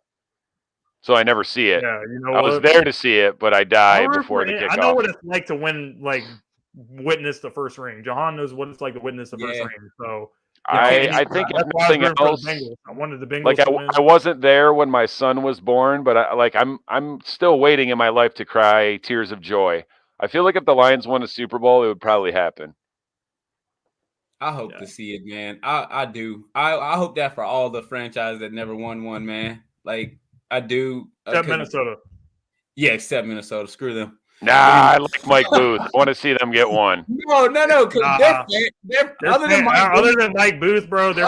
So I never see it. Yeah, you know I was there to see it, but I die before the kickoff. I know what it's like to witness the first ring. Jahan knows what it's like to witness the first ring. So I think if nothing else, I wanted the Bengals. Like I wasn't there when my son was born, but I'm still waiting in my life to cry tears of joy. I feel like if the Lions won a Super Bowl, it would probably happen. I hope to see it, man. I do. I hope that for all the franchises that never won one, man. Like I do. Except Minnesota. Yeah, except Minnesota. Screw them. Nah, I like Mike Booth. I want to see them get one. No. Other than Mike Booth, bro, their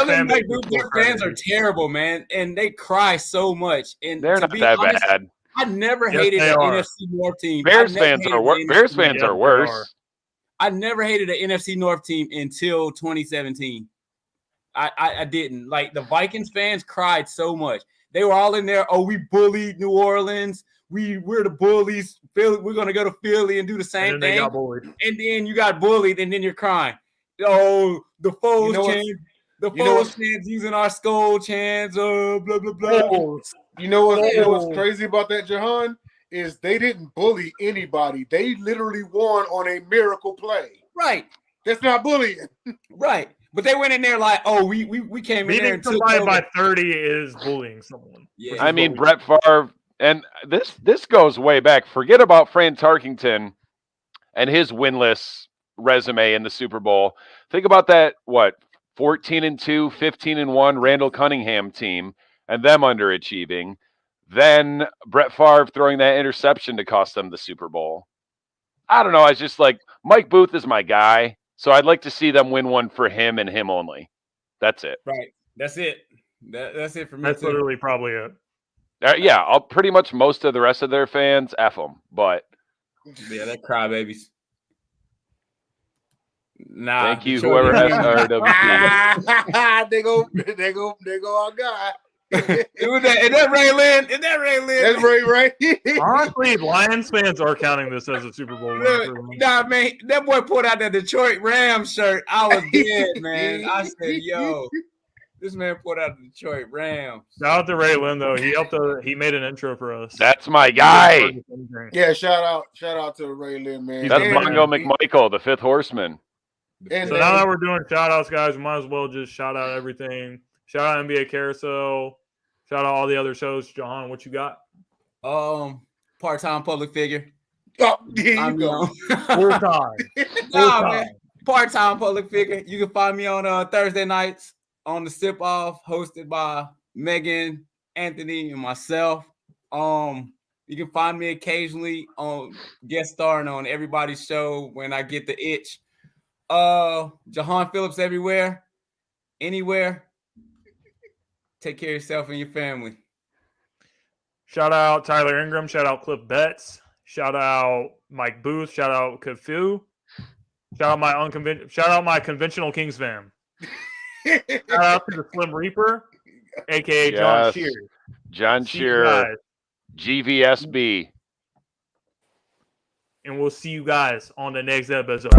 fans are terrible, man, and they cry so much. And they're not that bad. I never hated an NFC North team. Bears fans are worse. I never hated an NFC North team until 2017. I didn't. Like the Vikings fans cried so much. They were all in there. Oh, we bullied New Orleans. We're the bullies. Philly, we're gonna go to Philly and do the same And then thing. they got bullied. And then you got bullied, and then you're crying. Oh, the foes chant. The foes chants using our skull chants. Blah blah blah. You know what's crazy about that, Jahan? Is they didn't bully anybody. They literally won on a miracle play. Right. That's not bullying. Right. But they went in there like, oh, we came in there and Beating somebody by 30 is bullying someone. Yeah. I mean, Brett Favre, and this goes way back. Forget about Fran Tarkington and his winless resume in the Super Bowl. Think about that, 14-2, 15-1 Randall Cunningham team and them underachieving. Then Brett Favre throwing that interception to cost them the Super Bowl. I don't know. I was just like, Mike Booth is my guy. So I'd like to see them win one for him and him only. That's it. Right. That's it. That's it for me. That's literally probably it. Yeah, I'll pretty much most of the rest of their fans, F them. But yeah, they're crybabies. Nah. Thank you, whoever has RWP. They go our guy. Is that Ray Lynn? Is that Ray Lynn? That's Ray. Honestly, Lions fans are counting this as a Super Bowl win. Nah, man, that boy pulled out that Detroit Rams shirt. I was dead, man. I said, yo, this man pulled out the Detroit Rams. Shout out to Ray Lynn, though. He made an intro for us. That's my guy. Yeah, shout out to Ray Lynn, man. That's Mongo McMichael, the fifth horseman. So now that we're doing shout outs, guys, we might as well just shout out everything. Shout out NBA Carousel. Shout out all the other shows. Jahan, what you got? Part-time public figure. Oh, there you go. Full time. Nah, man. Part-time public figure. You can find me on Thursday nights on the Sip Off, hosted by Megan, Anthony, and myself. You can find me occasionally on guest starring on everybody's show when I get the itch. Jahan Phillips everywhere, anywhere. Take care of yourself and your family. Shout out Tyler Ingram. Shout out Cliff Betts. Shout out Mike Booth. Shout out Kafu. Shout out my conventional Kings fam. Shout out to the Slim Reaper, aka John Shear. John Shear, GVSB. And we'll see you guys on the next episode.